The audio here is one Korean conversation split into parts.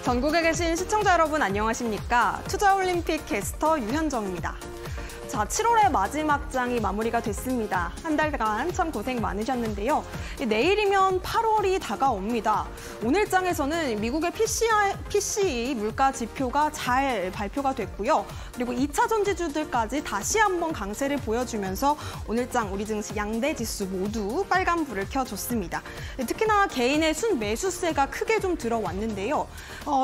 전국에 계신 시청자 여러분 안녕하십니까? 투자올림픽 캐스터 유현정입니다. 자, 7월의 마지막 장이 마무리가 됐습니다. 한 달간 참 고생 많으셨는데요. 내일이면 8월이 다가옵니다. 오늘 장에서는 미국의 PCE 물가 지표가 잘 발표가 됐고요. 그리고 2차 전지주들까지 다시 한번 강세를 보여주면서 오늘 장 우리 증시 양대 지수 모두 빨간불을 켜줬습니다. 특히나 개인의 순매수세가 크게 좀 들어왔는데요.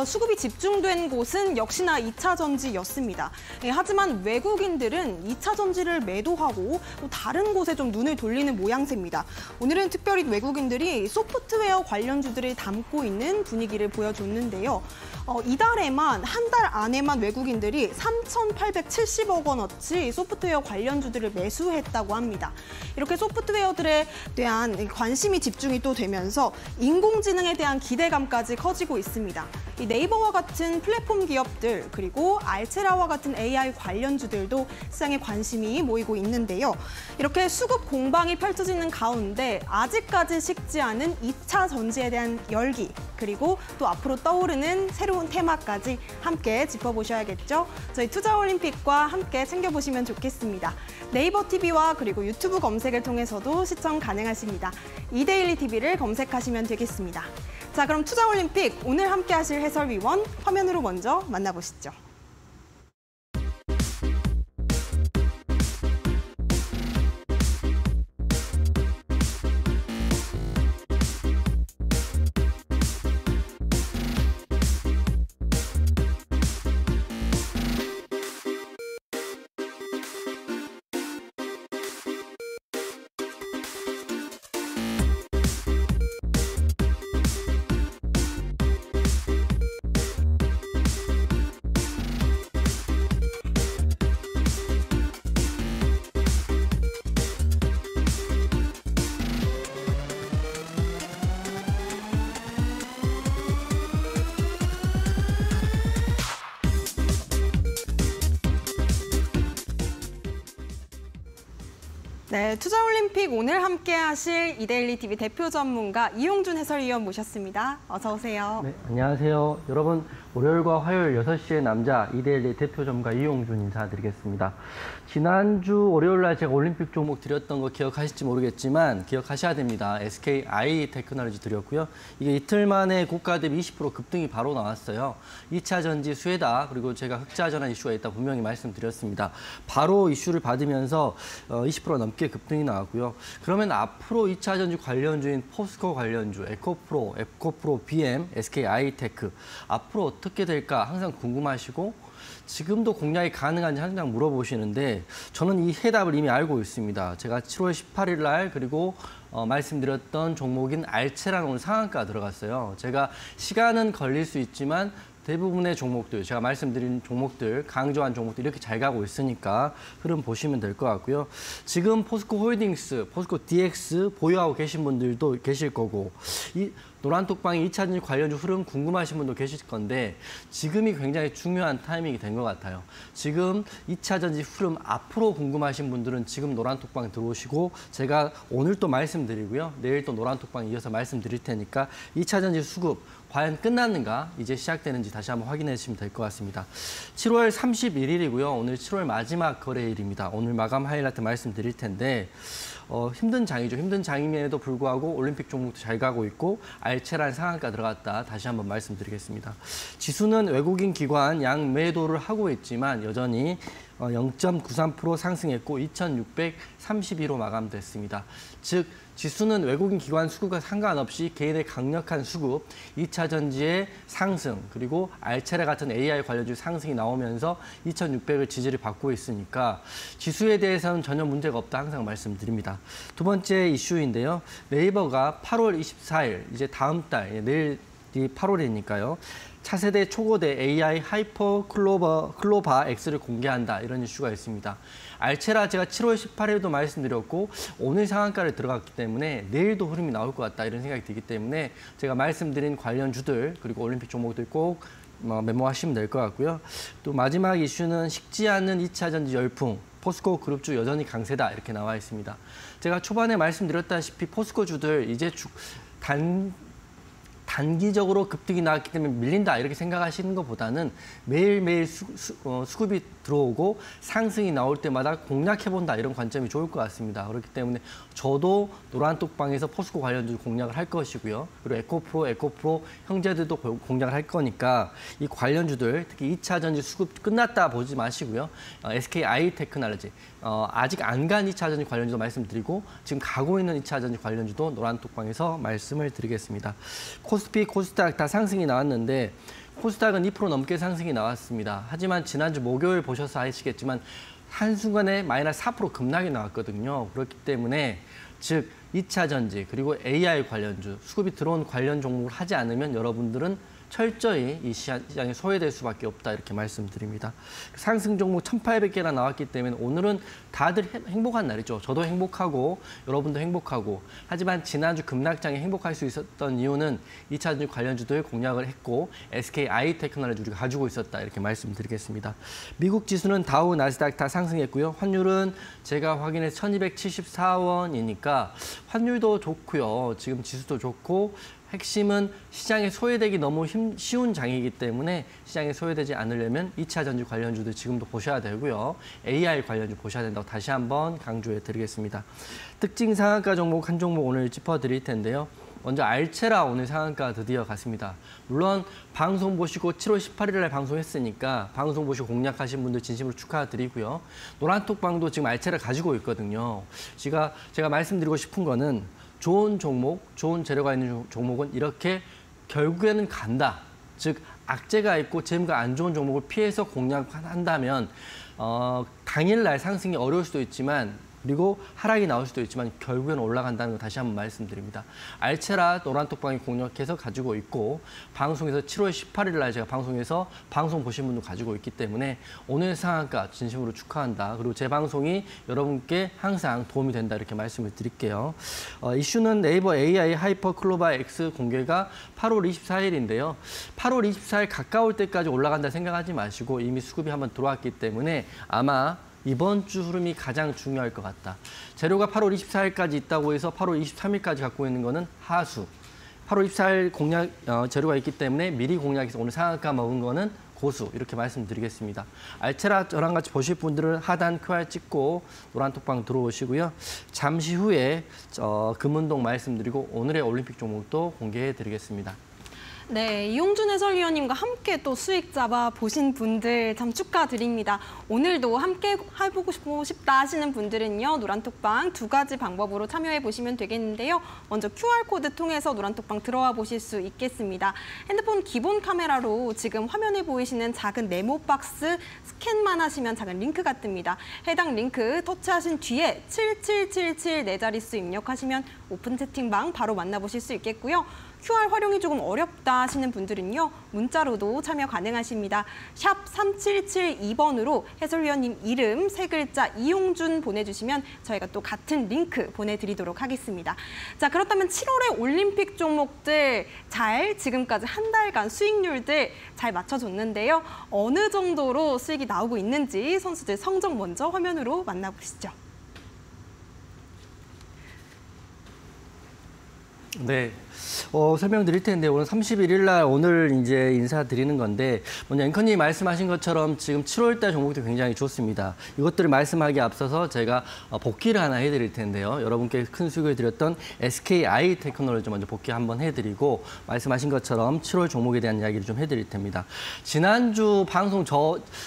수급이 집중된 곳은 역시나 2차 전지였습니다. 하지만 외국인들은 2차 전지를 매도하고 또 다른 곳에 좀 눈을 돌리는 모양새입니다. 오늘은 특별히 외국인들이 소프트웨어 관련주들을 담고 있는 분위기를 보여줬는데요. 이달에만 한 달 안에만 외국인들이 3,870억 원어치 소프트웨어 관련주들을 매수했다고 합니다. 이렇게 소프트웨어들에 대한 관심이 집중이 또 되면서 인공지능에 대한 기대감까지 커지고 있습니다. 이 네이버와 같은 플랫폼 기업들 그리고 알체라와 같은 AI 관련주들도 시장에 관심이 모이고 있는데요. 이렇게 수급 공방이 펼쳐지는 가운데 아직까지 식지 않은 2차 전지에 대한 열기 그리고 또 앞으로 떠오르는 새로운 테마까지 함께 짚어보셔야겠죠. 저희 투자올림픽과 함께 챙겨보시면 좋겠습니다. 네이버 TV와 그리고 유튜브 검색을 통해서도 시청 가능하십니다. 이데일리 TV를 검색하시면 되겠습니다. 자, 그럼 투자올림픽 오늘 함께 하실 해설위원 화면으로 먼저 만나보시죠. 네, 투자올림픽 오늘 함께 하실 이데일리 TV 대표 전문가 이용준 해설위원 모셨습니다. 어서 오세요. 네, 안녕하세요. 여러분, 월요일과 화요일 6시에 남자 이데일리 대표 전문가 이용준 인사드리겠습니다. 지난주 월요일 날 제가 올림픽 종목 드렸던 거 기억하실지 모르겠지만 기억하셔야 됩니다. SKI 테크놀로지 드렸고요. 이게 이틀 만에 고가 대비 20% 급등이 바로 나왔어요. 2차 전지 수혜다. 그리고 제가 흑자 전환 이슈가 있다 분명히 말씀드렸습니다. 바로 이슈를 받으면서 20% 넘게 급등이 나왔고요. 그러면 앞으로 2차 전지 관련주인 포스코 관련주, 에코프로 BM, SKI 테크 앞으로 어떻게 될까 항상 궁금하시고 지금도 공략이 가능한지 항상 물어보시는데 저는 이 해답을 이미 알고 있습니다. 제가 7월 18일 날 그리고 말씀드렸던 종목인 알체라는 오늘 상한가 들어갔어요. 제가 시간은 걸릴 수 있지만 대부분의 종목들, 제가 말씀드린 종목들, 강조한 종목들 이렇게 잘 가고 있으니까 흐름 보시면 될 것 같고요. 지금 포스코 홀딩스, 포스코 DX 보유하고 계신 분들도 계실 거고 이 노란톡방이 2차 전지 관련주 흐름 궁금하신 분도 계실 건데 지금이 굉장히 중요한 타이밍이 된 것 같아요. 지금 2차 전지 흐름 앞으로 궁금하신 분들은 지금 노란톡방 들어오시고 제가 오늘 또 말씀드리고요. 내일 또 노란톡방 이어서 말씀드릴 테니까 2차 전지 수급 과연 끝났는가, 이제 시작되는지 다시 한번 확인해 주시면 될 것 같습니다. 7월 31일이고요. 오늘 7월 마지막 거래일입니다. 오늘 마감 하이라이트 말씀드릴 텐데 힘든 장이죠. 힘든 장임에도 불구하고 올림픽 종목도 잘 가고 있고 알체란 상한가 들어갔다. 다시 한번 말씀드리겠습니다. 지수는 외국인 기관 양매도를 하고 있지만 여전히 0.93% 상승했고 2,632로 마감됐습니다. 즉 지수는 외국인 기관 수급과 상관없이 개인의 강력한 수급, 2차 전지의 상승, 그리고 알체라 같은 AI 관련주 상승이 나오면서 2,600을 지지를 받고 있으니까 지수에 대해서는 전혀 문제가 없다 항상 말씀드립니다. 두 번째 이슈인데요. 네이버가 8월 24일, 이제 다음 달, 내일이 8월이니까요. 차세대 초고대 AI 하이퍼 클로바 X를 공개한다. 이런 이슈가 있습니다. 알체라 제가 7월 18일도 말씀드렸고 오늘 상한가를 들어갔기 때문에 내일도 흐름이 나올 것 같다. 이런 생각이 들기 때문에 제가 말씀드린 관련주들 그리고 올림픽 종목들 꼭 메모하시면 될 것 같고요. 또 마지막 이슈는 식지 않는 2차 전지 열풍. 포스코 그룹주 여전히 강세다. 이렇게 나와 있습니다. 제가 초반에 말씀드렸다시피 포스코주들 이제 단기적으로 급등이 나왔기 때문에 밀린다 이렇게 생각하시는 것보다는 매일매일 수급이 들어오고 상승이 나올 때마다 공략해본다 이런 관점이 좋을 것 같습니다. 그렇기 때문에 저도 노란톡방에서 포스코 관련주 공략을 할 것이고요. 그리고 에코프로 형제들도 공략을 할 거니까 이 관련주들 특히 2차 전지 수급 끝났다 보지 마시고요. SKI 테크놀로지 아직 안 간 2차 전지 관련주도 말씀드리고 지금 가고 있는 2차 전지 관련주도 노란톡방에서 말씀을 드리겠습니다. 코스피, 코스닥 다 상승이 나왔는데 코스닥은 2% 넘게 상승이 나왔습니다. 하지만 지난주 목요일 보셔서 아시겠지만 한순간에 마이너스 4% 급락이 나왔거든요. 그렇기 때문에 즉 2차 전지 그리고 AI 관련주, 수급이 들어온 관련 종목을 하지 않으면 여러분들은 철저히 이 시장에 소외될 수밖에 없다 이렇게 말씀드립니다. 상승 종목 1,800개나 나왔기 때문에 오늘은 다들 행복한 날이죠. 저도 행복하고 여러분도 행복하고 하지만 지난주 급락장에 행복할 수 있었던 이유는 2차 전지 관련주들 공략을 했고 SKI 테크놀로지 우리가 가지고 있었다 이렇게 말씀드리겠습니다. 미국 지수는 다우, 나스닥 다 상승했고요. 환율은 제가 확인해서 1,274원이니까 환율도 좋고요. 지금 지수도 좋고 핵심은 시장에 소외되기 너무 쉬운 장이기 때문에 시장에 소외되지 않으려면 2차 전지 관련주도 지금도 보셔야 되고요. AI 관련주 보셔야 된다고 다시 한번 강조해 드리겠습니다. 특징 상한가 종목 한 종목 오늘 짚어드릴 텐데요. 먼저 알체라 오늘 상한가 드디어 갔습니다. 물론 방송 보시고 7월 18일 날 방송했으니까 방송 보시고 공략하신 분들 진심으로 축하드리고요. 노란톡방도 지금 알체라 가지고 있거든요. 제가 말씀드리고 싶은 거는 좋은 종목, 좋은 재료가 있는 종목은 이렇게 결국에는 간다. 즉 악재가 있고 재무가 안 좋은 종목을 피해서 공략한다면 당일날 상승이 어려울 수도 있지만 그리고 하락이 나올 수도 있지만 결국에는 올라간다는 거 다시 한번 말씀드립니다. 알체라 노란톡방이 공략해서 가지고 있고 방송에서 7월 18일 날 제가 방송에서 방송 보신 분도 가지고 있기 때문에 오늘 상한가 진심으로 축하한다. 그리고 제 방송이 여러분께 항상 도움이 된다 이렇게 말씀을 드릴게요. 이슈는 네이버 AI 하이퍼 클로바 X 공개가 8월 24일인데요. 8월 24일 가까울 때까지 올라간다 생각하지 마시고 이미 수급이 한번 들어왔기 때문에 아마 이번 주 흐름이 가장 중요할 것 같다. 재료가 8월 24일까지 있다고 해서 8월 23일까지 갖고 있는 거는 하수. 8월 24일 공략 재료가 있기 때문에 미리 공략해서 오늘 상한가 먹은 거는 고수. 이렇게 말씀드리겠습니다. 알체라 저랑 같이 보실 분들은 하단 QR 찍고 노란톡방 들어오시고요. 잠시 후에 금운동 말씀드리고 오늘의 올림픽 종목도 공개해 드리겠습니다. 네, 이용준 해설위원님과 함께 또 수익 잡아 보신 분들 참 축하드립니다. 오늘도 함께 해보고 싶다 하시는 분들은요, 노란톡방 2가지 방법으로 참여해 보시면 되겠는데요. 먼저 QR코드 통해서 노란톡방 들어와 보실 수 있겠습니다. 핸드폰 기본 카메라로 지금 화면에 보이시는 작은 네모 박스 스캔만 하시면 작은 링크가 뜹니다. 해당 링크 터치하신 뒤에 7777 네 자릿수 입력하시면 오픈 채팅방 바로 만나보실 수 있겠고요. QR 활용이 조금 어렵다 하시는 분들은요. 문자로도 참여 가능하십니다. 샵 3772번으로 해설위원님 이름 3글자 이용준 보내주시면 저희가 또 같은 링크 보내드리도록 하겠습니다. 자, 그렇다면 7월의 올림픽 종목들 지금까지 한 달간 수익률들 잘 맞춰줬는데요. 어느 정도로 수익이 나오고 있는지 선수들 성적 먼저 화면으로 만나보시죠. 네. 설명드릴 텐데 오늘 31일 날 오늘 이제 인사드리는 건데 먼저 앵커님이 말씀하신 것처럼 지금 7월달 종목도 굉장히 좋습니다. 이것들을 말씀하기에 앞서서 제가 복귀를 하나 해드릴 텐데요. 여러분께 큰 수익을 드렸던 SKI 테크놀로지 먼저 복귀 한번 해드리고 말씀하신 것처럼 7월 종목에 대한 이야기를 좀 해드릴 텐니다. 지난주 방송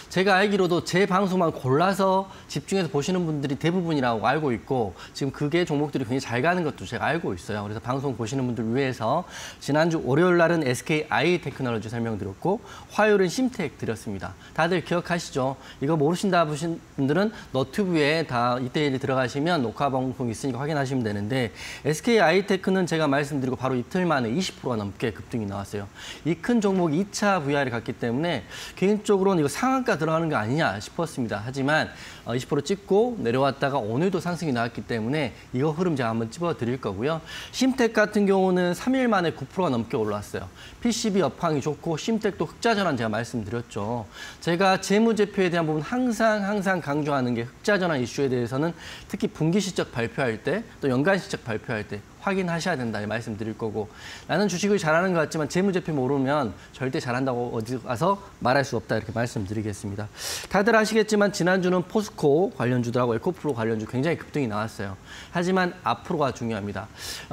제가 알기로도 제 방송만 골라서 집중해서 보시는 분들이 대부분이라고 알고 있고 지금 그게 종목들이 굉장히 잘 가는 것도 제가 알고 있어요. 그래서 방송 보시는 분들 위해서 지난주 월요일 날은 SKI 테크놀로지 설명드렸고 화요일은 심텍 드렸습니다. 다들 기억하시죠? 이거 모르신다 보신 분들은 너튜브에 다 이때일 들어가시면 녹화 방송 있으니까 확인하시면 되는데 SKI 테크는 제가 말씀드리고 바로 이틀 만에 20%가 넘게 급등이 나왔어요. 이 큰 종목이 2차 VR이 갔기 때문에 개인적으로는 이거 상한가 들어가는 거 아니냐 싶었습니다. 하지만 20% 찍고 내려왔다가 오늘도 상승이 나왔기 때문에 이거 흐름 제가 한번 찝어드릴 거고요. 심텍 같은 경우는 3일 만에 9%가 넘게 올랐어요. PCB 업황이 좋고 심텍도 흑자 전환 제가 말씀드렸죠. 제가 재무제표에 대한 부분 항상 강조하는 게 흑자 전환 이슈에 대해서는 특히 분기 실적 발표할 때 또 연간 실적 발표할 때 확인하셔야 된다 이 말씀드릴 거고, 나는 주식을 잘하는 것 같지만 재무제표 모르면 절대 잘한다고 어디 가서 말할 수 없다 이렇게 말씀드리겠습니다. 다들 아시겠지만 지난주는 포스코 관련주들하고 에코프로 관련주 굉장히 급등이 나왔어요. 하지만 앞으로가 중요합니다.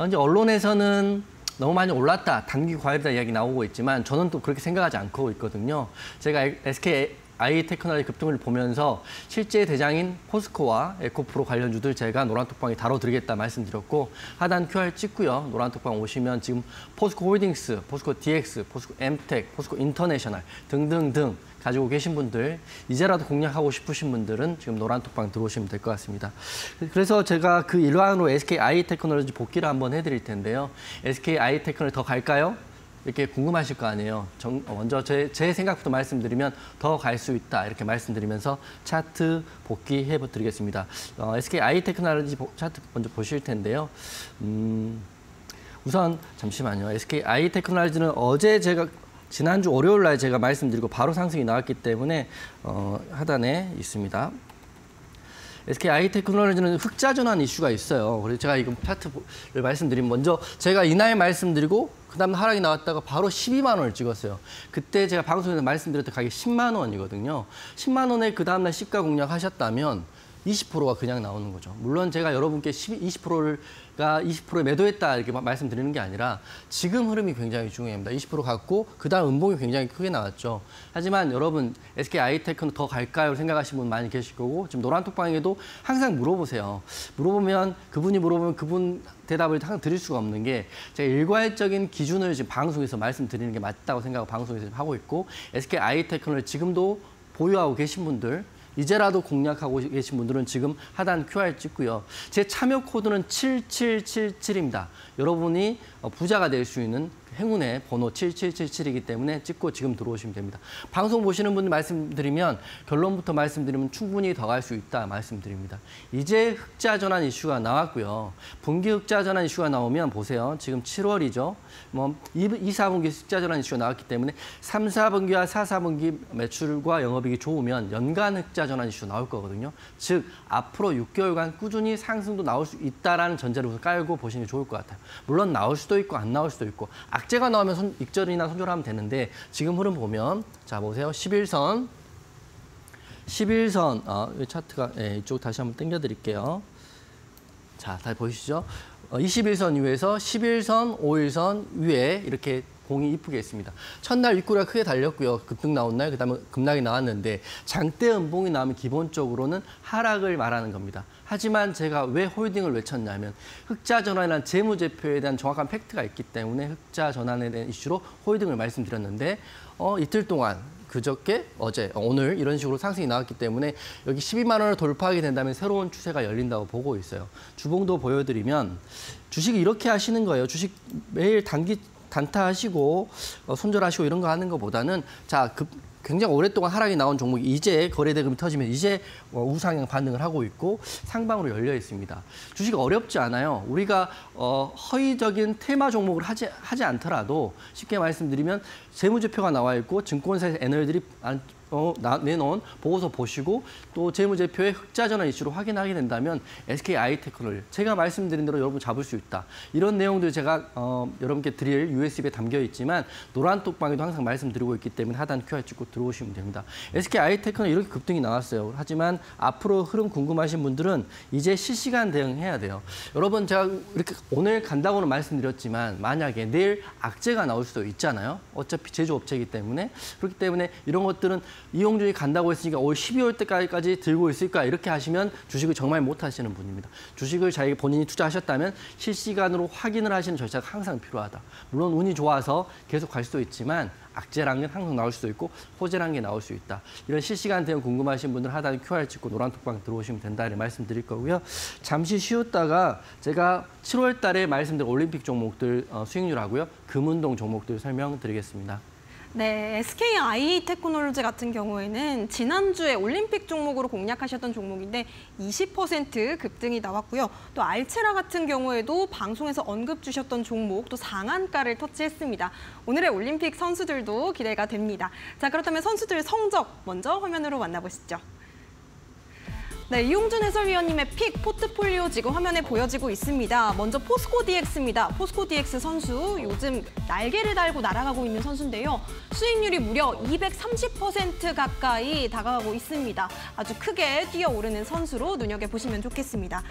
이제 언론에서는 너무 많이 올랐다, 단기 과열이다 이야기 나오고 있지만 저는 또 그렇게 생각하지 않고 있거든요. 제가 SKI 테크놀로지 급등을 보면서 실제 대장인 포스코와 에코프로 관련주들 제가 노란톡방에 다뤄드리겠다 말씀드렸고, 하단 QR 찍고요. 노란톡방 오시면 지금 포스코 홀딩스, 포스코 DX, 포스코 엠텍, 포스코 인터내셔널 등등등 가지고 계신 분들, 이제라도 공략하고 싶으신 분들은 지금 노란톡방 들어오시면 될 것 같습니다. 그래서 제가 그 일환으로 SKI 테크놀로지 복귀를 한번 해드릴 텐데요. SKI 테크놀로지 더 갈까요? 이렇게 궁금하실 거 아니에요. 먼저 제 생각부터 말씀드리면 더 갈 수 있다 이렇게 말씀드리면서 차트 복귀해 드리겠습니다. SKI 테크놀로지 차트 먼저 보실 텐데요. 우선 잠시만요. SKI 테크놀로지는 어제 지난주 월요일 날 제가 말씀드리고 바로 상승이 나왔기 때문에 하단에 있습니다. SKI 테크놀로지는 흑자 전환 이슈가 있어요. 그래서 제가 이거 차트를 말씀드리면, 먼저 제가 이날 말씀드리고 그다음 하락이 나왔다가 바로 12만 원을 찍었어요. 그때 제가 방송에서 말씀드렸던 가격이 10만 원이거든요. 10만 원에 그 다음날 시가 공략하셨다면 20%가 그냥 나오는 거죠. 물론 제가 여러분께 20%에 매도했다 이렇게 말씀드리는 게 아니라 지금 흐름이 굉장히 중요합니다. 20% 갔고 그다음 음봉이 굉장히 크게 나왔죠. 하지만 여러분 SKI테크는 더 갈까요? 생각하시는 분 많이 계실 거고, 지금 노란톡방에도 항상 물어보세요. 물어보면 그분 대답을 항상 드릴 수가 없는 게, 제가 일괄적인 기준을 지금 방송에서 말씀드리는 게 맞다고 생각하고 방송에서 하고 있고, SKI테크를 지금도 보유하고 계신 분들, 이제라도 공략하고 계신 분들은 지금 하단 QR 찍고요. 제 참여 코드는 7777입니다. 여러분이 부자가 될 수 있는 행운의 번호 7777이기 때문에 찍고 지금 들어오시면 됩니다. 방송 보시는 분들 말씀드리면, 결론부터 말씀드리면 충분히 더 갈 수 있다 말씀드립니다. 이제 흑자 전환 이슈가 나왔고요. 분기 흑자 전환 이슈가 나오면 보세요. 지금 7월이죠. 2, 4분기 흑자 전환 이슈가 나왔기 때문에 3, 4분기와 4, 4분기 매출과 영업이익이 좋으면 연간 흑자 전환 이슈 나올 거거든요. 즉 앞으로 6개월간 꾸준히 상승도 나올 수 있다라는 전제를 깔고 보시는 게 좋을 것 같아요. 물론 나올 수도 있고 안 나올 수도 있고, 악재가 나오면 익절이나 손절하면 되는데, 지금 흐름 보면 자 보세요. 11선 차트가 이쪽 다시 한번 당겨 드릴게요. 자, 다시 보이시죠? 21선 위에서 11선, 5일선 위에 이렇게 공이 이쁘게 있습니다. 첫날 윗꼬리가 크게 달렸고요. 급등 나온 날, 그다음에 급락이 나왔는데, 장대 음봉이 나오면 기본적으로는 하락을 말하는 겁니다. 하지만 제가 왜 홀딩을 외쳤냐면, 흑자 전환이라는 재무제표에 대한 정확한 팩트가 있기 때문에 흑자 전환에 대한 이슈로 홀딩을 말씀드렸는데, 이틀 동안 그저께, 어제, 오늘 이런 식으로 상승이 나왔기 때문에 여기 12만 원을 돌파하게 된다면 새로운 추세가 열린다고 보고 있어요. 주봉도 보여드리면 주식 이렇게 하시는 거예요. 주식 매일 단타하시고 손절하시고 이런 거 하는 것보다는, 자, 굉장히 오랫동안 하락이 나온 종목이 이제 거래대금이 터지면 이제 우상향 반응을 하고 있고 상방으로 열려 있습니다. 주식 어렵지 않아요. 우리가 허위적인 테마 종목을 하지 않더라도, 쉽게 말씀드리면 재무제표가 나와 있고 증권사에서 애널들이 내놓은 보고서 보시고 또 재무제표의 흑자 전환 이슈로 확인하게 된다면 SKI테크를 제가 말씀드린 대로 여러분 잡을 수 있다. 이런 내용들 제가 여러분께 드릴 USB에 담겨 있지만 노란톡방에도 항상 말씀드리고 있기 때문에 하단 QR 찍고 들어오시면 됩니다. SKI테크는 이렇게 급등이 나왔어요. 하지만 앞으로 흐름 궁금하신 분들은 이제 실시간 대응해야 돼요. 여러분, 제가 이렇게 오늘 간다고는 말씀드렸지만 만약에 내일 악재가 나올 수도 있잖아요. 어차피 제조업체이기 때문에. 그렇기 때문에 이런 것들은 이용준이 간다고 했으니까 올 12월 때까지 들고 있을까, 이렇게 하시면 주식을 정말 못 하시는 분입니다. 주식을 자기 본인이 투자하셨다면 실시간으로 확인을 하시는 절차가 항상 필요하다. 물론 운이 좋아서 계속 갈 수도 있지만 악재란 게 항상 나올 수도 있고 호재란 게 나올 수 있다. 이런 실시간 대응 궁금하신 분들 하단 QR 찍고 노란톡방 들어오시면 된다 이렇게 말씀드릴 거고요. 잠시 쉬었다가 제가 7월 달에 말씀드린 올림픽 종목들 수익률하고요. 금운동 종목들 설명드리겠습니다. 네, SKI 테크놀로지 같은 경우에는 지난주에 올림픽 종목으로 공략하셨던 종목인데 20% 급등이 나왔고요. 또 알체라 같은 경우에도 방송에서 언급 주셨던 종목 또 상한가를 터치했습니다. 오늘의 올림픽 선수들도 기대가 됩니다. 자, 그렇다면 선수들 성적 먼저 화면으로 만나보시죠. 네, 이용준 해설위원님의 픽 포트폴리오 지금 화면에 보여지고 있습니다. 먼저 포스코 DX입니다. 포스코 DX 선수 요즘 날개를 달고 날아가고 있는 선수인데요. 수익률이 무려 230% 가까이 다가가고 있습니다. 아주 크게 뛰어오르는 선수로 눈여겨보시면 좋겠습니다.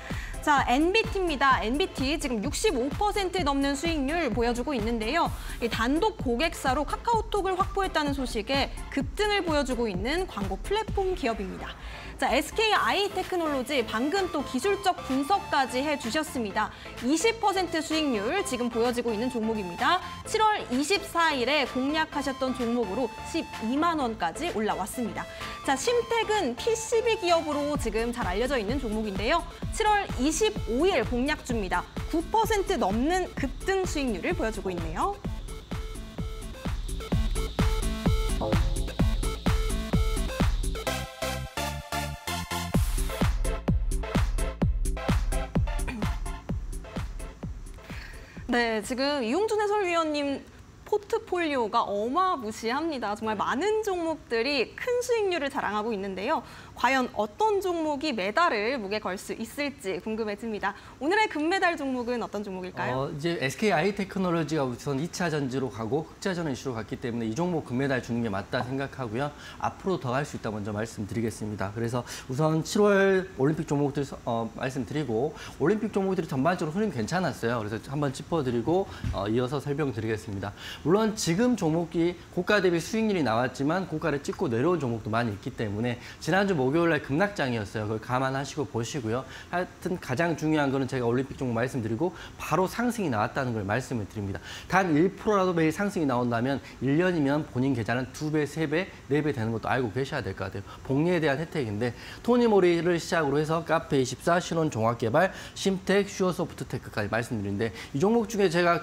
자, NBT입니다. NBT 지금 65% 넘는 수익률 보여주고 있는데요. 이 단독 고객사로 카카오톡을 확보했다는 소식에 급등을 보여주고 있는 광고 플랫폼 기업입니다. 자, SKI 테크놀로지 방금 또 기술적 분석까지 해주셨습니다. 20% 수익률 지금 보여지고 있는 종목입니다. 7월 24일에 공략하셨던 종목으로 12만 원까지 올라왔습니다. 자, 심택은 PCB 기업으로 지금 잘 알려져 있는 종목인데요. 7월 25일 공략 중입니다. 9% 넘는 급등 수익률을 보여주고 있네요. 네, 지금 이용준 해설위원님 포트폴리오가 어마무시합니다. 정말 많은 종목들이 큰 수익률을 자랑하고 있는데요. 과연 어떤 종목이 메달을 목에 걸 수 있을지 궁금해집니다. 오늘의 금메달 종목은 어떤 종목일까요? 이제 SKI 테크놀로지가 우선 2차 전지로 가고 흑자전환 이슈로 갔기 때문에 이 종목 금메달 주는 게 맞다 생각하고요. 앞으로 더 갈 수 있다 먼저 말씀드리겠습니다. 그래서 우선 7월 올림픽 종목들 말씀드리고 올림픽 종목들이 전반적으로 흐름이 괜찮았어요. 그래서 한번 짚어드리고 이어서 설명드리겠습니다. 물론 지금 종목이 고가 대비 수익률이 나왔지만 고가를 찍고 내려온 종목도 많이 있기 때문에 지난주 목요일 날 급락장이었어요. 그걸 감안하시고 보시고요. 하여튼 가장 중요한 거는 제가 올림픽 종목 말씀드리고 바로 상승이 나왔다는 걸 말씀을 드립니다. 단 1%라도 매일 상승이 나온다면 1년이면 본인 계좌는 2배, 3배, 4배 되는 것도 알고 계셔야 될 것 같아요. 복리에 대한 혜택인데 토니모리를 시작으로 해서 카페24, 신원종합개발, 심텍, 슈어소프트테크까지 말씀드리는데 이 종목 중에 제가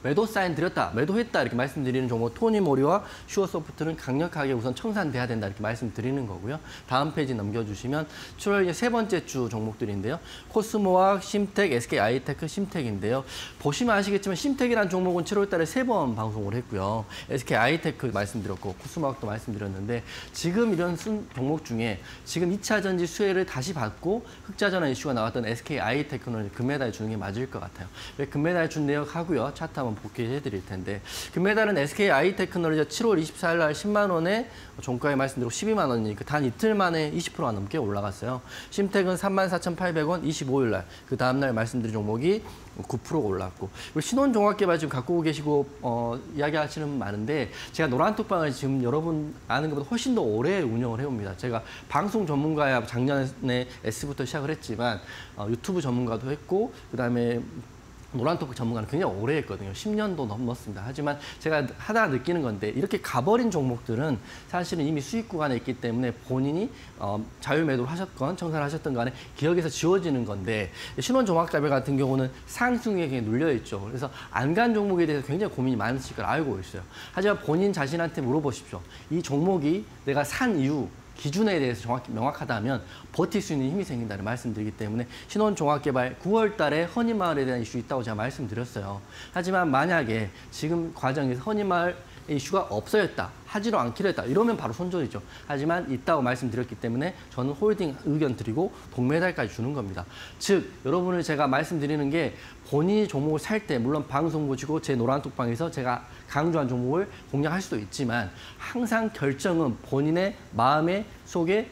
매도 사인 드렸다, 매도했다 이렇게 말씀드리는 종목 토니모리와 슈어소프트는 강력하게 우선 청산돼야 된다 이렇게 말씀드리는 거고요. 다음 페이지 넘겨주시면 7월 세 번째 주 종목들인데요. 코스모학, 심텍, SKI테크, 심텍인데요. 보시면 아시겠지만 심텍이라는 종목은 7월 달에 3번 방송을 했고요. SKI테크 말씀드렸고 코스모학도 말씀드렸는데 지금 이런 종목 중에 지금 2차 전지 수혜를 다시 받고 흑자전환 이슈가 나왔던 SKI테크는 금메달 주는 게 맞을 것 같아요. 왜 금메달 준 내역 하고요. 차트 한번 복귀해 드릴 텐데 금메달은 SKI 테크놀로지가 7월 24일 날 10만 원에 종가에 말씀드리고 12만 원이니까 단 이틀 만에 20%가 넘게 올라갔어요. 심텍은 34,800원 25일 날 그 다음 날 말씀드린 종목이 9%가 올랐고 신원종합개발 지금 갖고 계시고 이야기하시는 분 많은데 제가 노란톡방을 지금 여러분 아는 것보다 훨씬 더 오래 운영을 해옵니다. 제가 방송 전문가야 작년에 S부터 시작을 했지만 유튜브 전문가도 했고 그다음에 노란토크 전문가는 굉장히 오래 했거든요. 10년도 넘었습니다. 하지만 제가 하다 느끼는 건데 이렇게 가버린 종목들은 사실은 이미 수익 구간에 있기 때문에 본인이 자유매도를 하셨건 청산을 하셨던 간에 기억에서 지워지는 건데 신원종합개발 같은 경우는 상승에 눌려있죠. 그래서 안 간 종목에 대해서 굉장히 고민이 많으실 걸 알고 있어요. 하지만 본인 자신한테 물어보십시오. 이 종목이 내가 산 이유 기준에 대해서 정확히 명확하다면 버틸 수 있는 힘이 생긴다는 말씀드리기 때문에 신원종합개발 9월 달에 허니마을에 대한 이슈 있다고 제가 말씀드렸어요. 하지만 만약에 지금 과정에서 허니마을 이슈가 없어졌다, 하지로 않기로 했다, 이러면 바로 손절이죠. 하지만 있다고 말씀드렸기 때문에 저는 홀딩 의견 드리고 동메달까지 주는 겁니다. 즉, 여러분을 제가 말씀드리는 게 본인이 종목을 살 때 물론 방송 보시고 제 노란톡방에서 제가 강조한 종목을 공략할 수도 있지만 항상 결정은 본인의 마음의 속에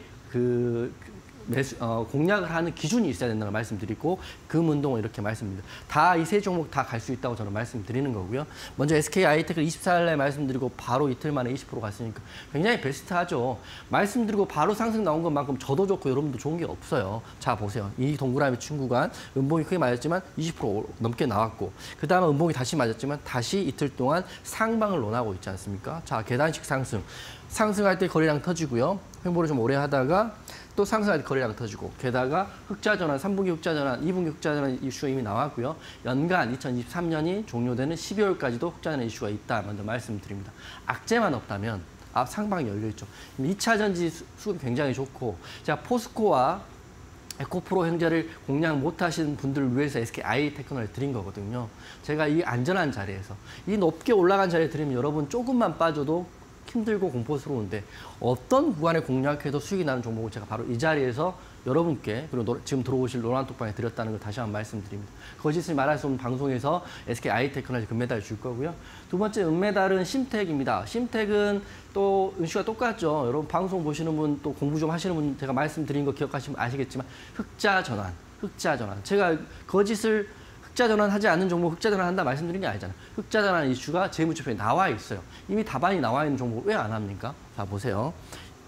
공략을 하는 기준이 있어야 된다는 걸 말씀드리고 금운동을 이렇게 말씀드립니다. 다 이 세 종목 다 갈 수 있다고 저는 말씀드리는 거고요. 먼저 SKI테크 24일 날 말씀드리고 바로 이틀 만에 20% 갔으니까 굉장히 베스트하죠. 말씀드리고 바로 상승 나온 것만큼 저도 좋고 여러분도 좋은 게 없어요. 자 보세요. 이 동그라미 친구간 은봉이 크게 맞았지만 20% 넘게 나왔고 그 다음에 은봉이 다시 맞았지만 다시 이틀 동안 상방을 논하고 있지 않습니까? 자 계단식 상승. 상승할 때 거래량 터지고요. 횡보를 좀 오래 하다가 또 상승할 때 거래량 터지고 게다가 흑자전환, 3분기 흑자전환, 2분기 흑자전환 이슈가 이미 나왔고요. 연간 2023년이 종료되는 12월까지도 흑자전환 이슈가 있다 먼저 말씀드립니다. 악재만 없다면 앞 상방이 열려있죠. 2차 전지 수급 굉장히 좋고 제가 포스코와 에코프로 형제를 공략 못하신 분들을 위해서 SKI 테크놀을 드린 거거든요. 제가 이 안전한 자리에서 이 높게 올라간 자리에 드리면 여러분 조금만 빠져도 힘들고 공포스러운데 어떤 구간에 공략해도 수익이 나는 종목을 제가 바로 이 자리에서 여러분께 그리고 지금 들어오실 노란톡방에 드렸다는 걸 다시 한번 말씀드립니다. 거짓을 말할 수 없는 방송에서 SK 아이테크너지 금메달 줄 거고요. 두 번째 은메달은 심택입니다. 심택은 또 은슈가 똑같죠. 여러분 방송 보시는 분 또 공부 좀 하시는 분 제가 말씀드린 거 기억하시면 아시겠지만 흑자 전환. 제가 거짓을 흑자 전환하지 않는 종목 흑자 전환한다 말씀드린 게 아니잖아요. 흑자 전환 이슈가 재무제표에 나와 있어요. 이미 답안이 나와 있는 종목을 왜 안 합니까? 자 보세요.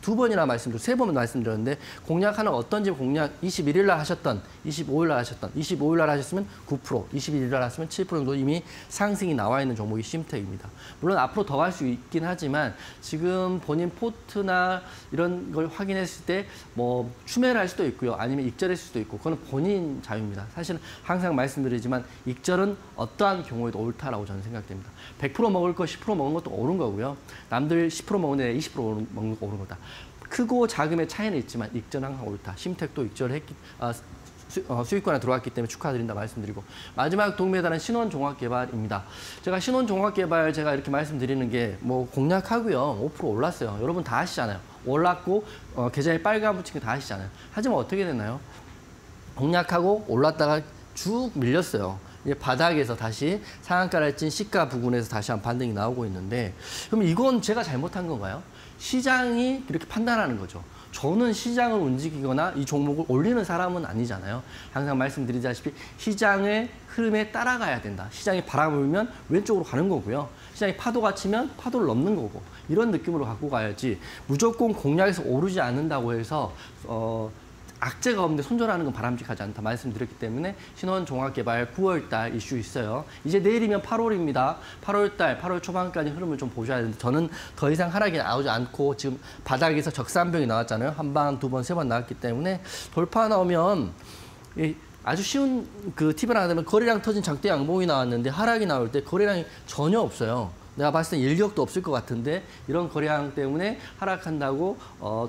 두 번이나 세 번 말씀드렸는데 공략하는 어떤 집 공략 21일 날 하셨던 25일 날 하셨던 25일 날 하셨으면 9% 21일 날 하시면 7% 정도 이미 상승이 나와 있는 종목이 심택입니다. 물론 앞으로 더 갈 수 있긴 하지만 지금 본인 포트나 이런 걸 확인했을 때 뭐 추매를 할 수도 있고요. 아니면 익절했을 수도 있고 그건 본인 자유입니다. 사실은 항상 말씀드리지만 익절은 어떠한 경우에도 옳다라고 저는 생각됩니다. 100% 먹을 거 10% 먹은 것도 옳은 거고요. 남들 10% 먹는데 20% 먹는 거 옳은 거다. 크고 작음의 차이는 있지만 익절은 항상 옳다. 심택도 익절을 했기, 수익권에 들어왔기 때문에 축하드린다 말씀드리고 마지막 동메달은 신원종합개발입니다. 제가 신원종합개발 제가 이렇게 말씀드리는 게 뭐 공략하고요. 5% 올랐어요. 여러분 다 아시잖아요. 올랐고 계좌에 빨간 붙인 거 다 아시잖아요. 하지만 어떻게 됐나요? 공략하고 올랐다가 쭉 밀렸어요. 이제 바닥에서 다시 상한가를 찐 시가 부근에서 다시 한 반등이 나오고 있는데 그럼 이건 제가 잘못한 건가요? 시장이 이렇게 판단하는 거죠. 저는 시장을 움직이거나 이 종목을 올리는 사람은 아니잖아요. 항상 말씀드리다시피 시장의 흐름에 따라가야 된다. 시장이 바람을 불면 왼쪽으로 가는 거고요. 시장이 파도가 치면 파도를 넘는 거고 이런 느낌으로 갖고 가야지 무조건 공략에서 오르지 않는다고 해서 악재가 없는데 손절하는 건 바람직하지 않다 말씀드렸기 때문에 신원종합개발 9월달 이슈 있어요. 이제 내일이면 8월입니다. 8월달, 8월 초반까지 흐름을 좀 보셔야 되는데 저는 더 이상 하락이 나오지 않고 지금 바닥에서 적산병이 나왔잖아요. 한 방, 두 번, 세 번 나왔기 때문에 돌파 나오면 아주 쉬운 그 팁을 하나 되면 거래량 터진 장대 양봉이 나왔는데 하락이 나올 때 거래량이 전혀 없어요. 내가 봤을 때 인력도 없을 것 같은데 이런 거래량 때문에 하락한다고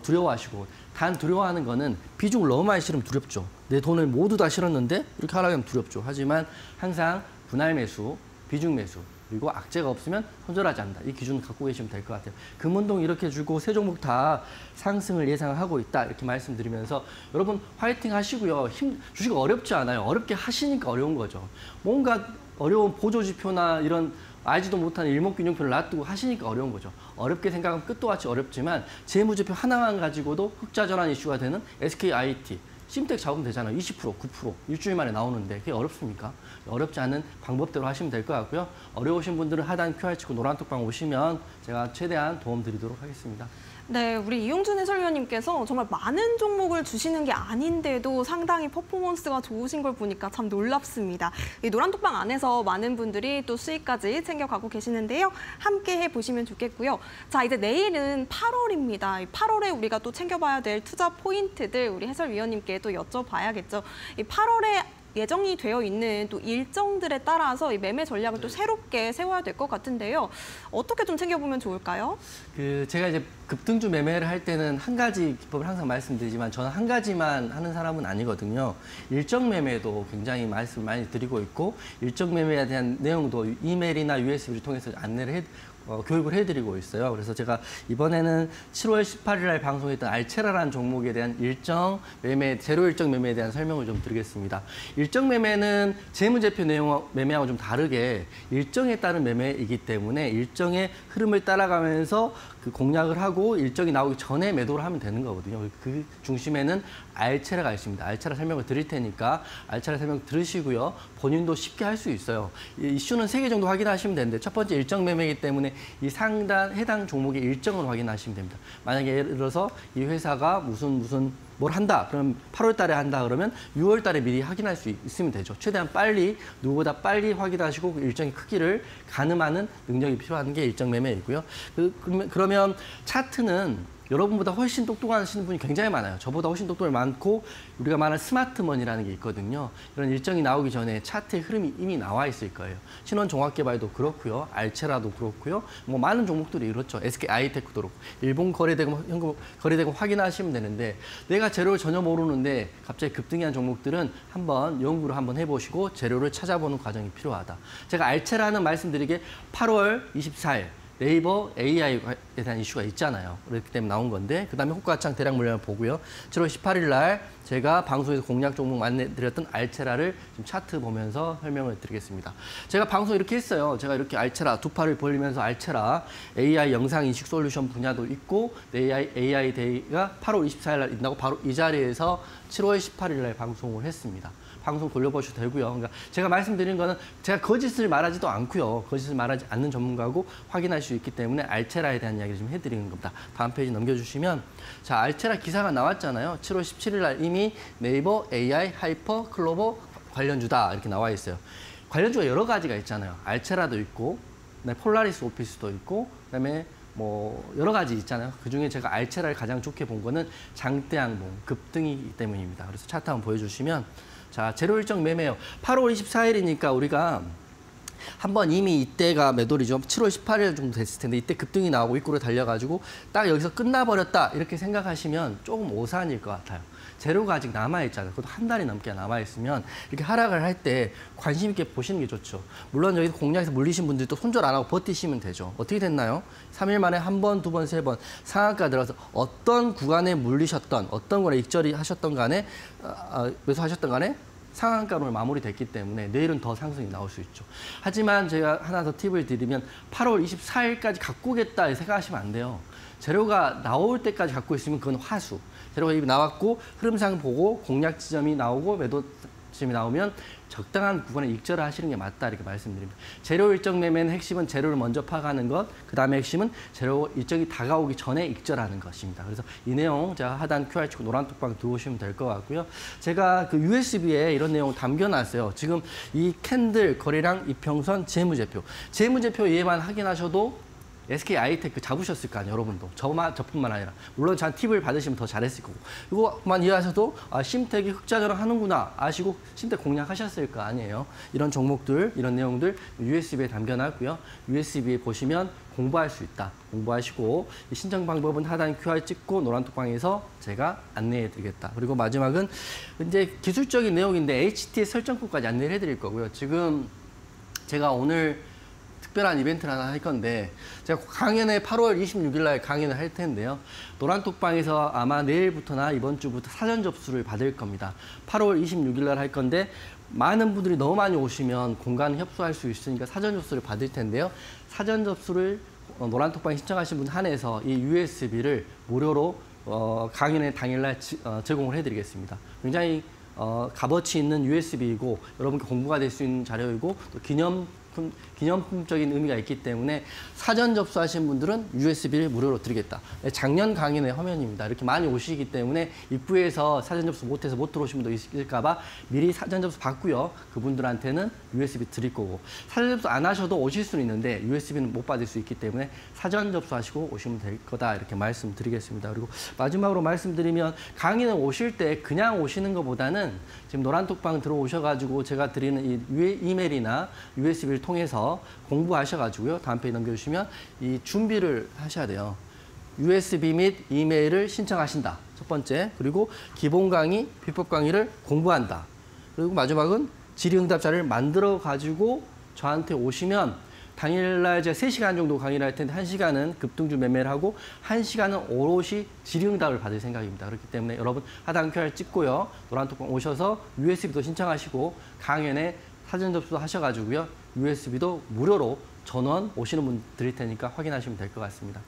두려워하시고 단 두려워하는 거는 비중을 너무 많이 실으면 두렵죠. 내 돈을 모두 다 실었는데 이렇게 하락하면 두렵죠. 하지만 항상 분할 매수, 비중 매수 그리고 악재가 없으면 손절하지 않는다. 이 기준 갖고 계시면 될 것 같아요. 금운동 이렇게 주고 세 종목 다 상승을 예상하고 있다. 이렇게 말씀드리면서 여러분 화이팅 하시고요. 주식 어렵지 않아요. 어렵게 하시니까 어려운 거죠. 뭔가 어려운 보조지표나 이런 알지도 못하는 일목균형표를 놔두고 하시니까 어려운 거죠. 어렵게 생각하면 끝도 같이 어렵지만 재무제표 하나만 가지고도 흑자 전환 이슈가 되는 SK IT, 심택 잡으면 되잖아요. 20%, 9% 일주일 만에 나오는데 그게 어렵습니까? 어렵지 않은 방법대로 하시면 될 것 같고요. 어려우신 분들은 하단 QR 치고 노란톡방 오시면 제가 최대한 도움 드리도록 하겠습니다. 네, 우리 이용준 해설위원님께서 정말 많은 종목을 주시는 게 아닌데도 상당히 퍼포먼스가 좋으신 걸 보니까 참 놀랍습니다. 이 노란톡방 안에서 많은 분들이 또 수익까지 챙겨가고 계시는데요. 함께 해보시면 좋겠고요. 자, 이제 내일은 8월입니다. 8월에 우리가 또 챙겨봐야 될 투자 포인트들 우리 해설위원님께 또 여쭤봐야겠죠. 이 8월에 예정이 되어 있는 또 일정들에 따라서 이 매매 전략을 또 새롭게 세워야 될 것 같은데요. 어떻게 좀 챙겨보면 좋을까요? 제가 이제 급등주 매매를 할 때는 한 가지 기법을 항상 말씀드리지만 저는 한 가지만 하는 사람은 아니거든요. 일정 매매도 굉장히 말씀 많이 드리고 있고 일정 매매에 대한 내용도 이메일이나 USB를 통해서 안내를 교육을 해드리고 있어요. 그래서 제가 이번에는 7월 18일 날 방송했던 알체라라는 종목에 대한 일정 매매, 제로 일정 매매에 대한 설명을 좀 드리겠습니다. 일정 매매는 재무제표 내용 매매하고 좀 다르게 일정에 따른 매매이기 때문에 일정의 흐름을 따라가면서 그 공략을 하고 일정이 나오기 전에 매도를 하면 되는 거거든요. 그 중심에는 알체라가 있습니다. 알체라 설명을 드릴 테니까 알체라 설명 들으시고요. 본인도 쉽게 할 수 있어요. 이슈는 3개 정도 확인하시면 되는데 첫 번째 일정 매매이기 때문에 이 상단 해당 종목의 일정을 확인하시면 됩니다. 만약에 예를 들어서 이 회사가 무슨 뭘 한다. 그럼 8월 달에 한다 그러면 6월 달에 미리 확인할 수 있으면 되죠. 최대한 빨리 누구보다 빨리 확인하시고 그 일정의 크기를 가늠하는 능력이 필요한 게 일정 매매이고요. 그러면 차트는 여러분보다 훨씬 똑똑하신 분이 굉장히 많아요. 저보다 훨씬 똑똑이 많고 우리가 말하는 스마트머니라는 게 있거든요. 이런 일정이 나오기 전에 차트의 흐름이 이미 나와 있을 거예요. 신원종합개발도 그렇고요. 알체라도 그렇고요. 뭐 많은 종목들이 그렇죠. SK 아이테크도 그렇고 일본 거래대금, 현금 거래대금 확인하시면 되는데 내가 재료를 전혀 모르는데 갑자기 급등한 종목들은 한번 연구를 한번 해보시고 재료를 찾아보는 과정이 필요하다. 제가 알체라는 말씀드리게 8월 24일 네이버 AI에 대한 이슈가 있잖아요. 그렇기 때문에 나온 건데 그다음에 호가창 대략 물량을 보고요. 7월 18일 날 제가 방송에서 공략 종목 안내드렸던 알체라를 지금 차트 보면서 설명을 드리겠습니다. 제가 방송 이렇게 했어요. 제가 이렇게 알체라 두 팔을 벌리면서 알체라 AI 영상 인식 솔루션 분야도 있고 AI 데이가 8월 24일 날 있다고 바로 이 자리에서 7월 18일 날 방송을 했습니다. 방송 돌려보셔도 되고요. 그러니까 제가 말씀드린 거는 제가 거짓을 말하지도 않고요. 거짓을 말하지 않는 전문가고 확인할 수 있기 때문에 알체라에 대한 이야기를 좀 해드리는 겁니다. 다음 페이지 넘겨주시면 자 알체라 기사가 나왔잖아요. 7월 17일 날 이미 네이버 AI 하이퍼 클로버 관련주다 이렇게 나와 있어요. 관련주가 여러 가지가 있잖아요. 알체라도 있고 폴라리스 오피스도 있고 그다음에 뭐 여러 가지 있잖아요. 그중에 제가 알체라를 가장 좋게 본 거는 장대항공 급등이기 때문입니다. 그래서 차트 한번 보여주시면 자, 제로 일정 매매요. 8월 24일이니까 우리가 한번 이미 이때가 매도리죠. 7월 18일 정도 됐을 텐데 이때 급등이 나오고 윗골을 달려가지고 딱 여기서 끝나버렸다 이렇게 생각하시면 조금 오산일 것 같아요. 재료가 아직 남아있잖아요. 그것도 한 달이 넘게 남아있으면 이렇게 하락을 할 때 관심 있게 보시는 게 좋죠. 물론 여기서 공략에서 물리신 분들도 손절 안 하고 버티시면 되죠. 어떻게 됐나요? 3일 만에 한 번, 두 번, 세 번 상한가 들어서 어떤 구간에 물리셨던 어떤 거에 익절이 하셨던 간에 매수하셨던 간에 상한가로 마무리됐기 때문에 내일은 더 상승이 나올 수 있죠. 하지만 제가 하나 더 팁을 드리면 8월 24일까지 갖고 오겠다 생각하시면 안 돼요. 재료가 나올 때까지 갖고 있으면 그건 화수. 재료가 이미 나왔고 흐름상 보고 공략 지점이 나오고 매도 지점이 나오면 적당한 구간에 익절을 하시는 게 맞다 이렇게 말씀드립니다. 재료 일정 매매는 핵심은 재료를 먼저 파가는 것, 그다음에 핵심은 재료 일정이 다가오기 전에 익절하는 것입니다. 그래서 이 내용 제가 하단 QR코드 노란 톡방 들어오시면 될 것 같고요. 제가 그 USB에 이런 내용을 담겨놨어요. 지금 이 캔들 거래량 이평선 재무제표. 재무제표 얘만 확인하셔도 SK 아이테크 잡으셨을 거 아니에요, 여러분도. 저뿐만 아니라. 물론 전 팁을 받으시면 더 잘했을 거고. 이거만 이해하셔도 심택이 흑자전환 하는구나 아시고 심택 공략하셨을 거 아니에요. 이런 종목들, 이런 내용들 USB에 담겨놨고요. USB에 보시면 공부할 수 있다. 공부하시고 신청 방법은 하단 QR 찍고 노란 톡방에서 제가 안내해 드리겠다. 그리고 마지막은 이제 기술적인 내용인데 HTS 설정법까지 안내를 해드릴 거고요. 지금 제가 오늘 특별한 이벤트를 하나 할 건데 제가 강연에 8월 26일 날 강연을 할 텐데요. 노란톡방에서 아마 내일부터나 이번 주부터 사전 접수를 받을 겁니다. 8월 26일 날 할 건데 많은 분들이 너무 많이 오시면 공간 협소할 수 있으니까 사전 접수를 받을 텐데요. 사전 접수를 노란톡방에 신청하신 분 한해서 이 USB를 무료로 강연의 당일날 제공을 해드리겠습니다. 굉장히 값어치 있는 USB이고 여러분께 공부가 될 수 있는 자료이고 또 기념품적인 의미가 있기 때문에 사전 접수하신 분들은 USB를 무료로 드리겠다. 작년 강연의 화면입니다. 이렇게 많이 오시기 때문에 입구에서 사전 접수 못해서 못 들어오신 분도 있을까 봐 미리 사전 접수 받고요. 그분들한테는 USB 드릴 거고 사전 접수 안 하셔도 오실 수는 있는데 USB는 못 받을 수 있기 때문에 사전 접수하시고 오시면 될 거다 이렇게 말씀드리겠습니다. 그리고 마지막으로 말씀드리면 강의는 오실 때 그냥 오시는 것보다는 지금 노란톡방 들어오셔가지고 제가 드리는 이 이메일이나 USB를 통해서 공부하셔가지고요. 다음 페이지 넘겨주시면 이 준비를 하셔야 돼요. USB 및 이메일을 신청하신다. 첫 번째. 그리고 기본 강의, 비법 강의를 공부한다. 그리고 마지막은 질의응답자를 만들어가지고 저한테 오시면 당일날 제가 3시간 정도 강의를 할 텐데 1시간은 급등주 매매를 하고 1시간은 오롯이 질의응답을 받을 생각입니다. 그렇기 때문에 여러분 하단 QR 찍고요. 노란톡방 오셔서 USB도 신청하시고 강연에 사전 접수도 하셔가지고요. USB도 무료로 전원 오시는 분 드릴 테니까 확인하시면 될 것 같습니다.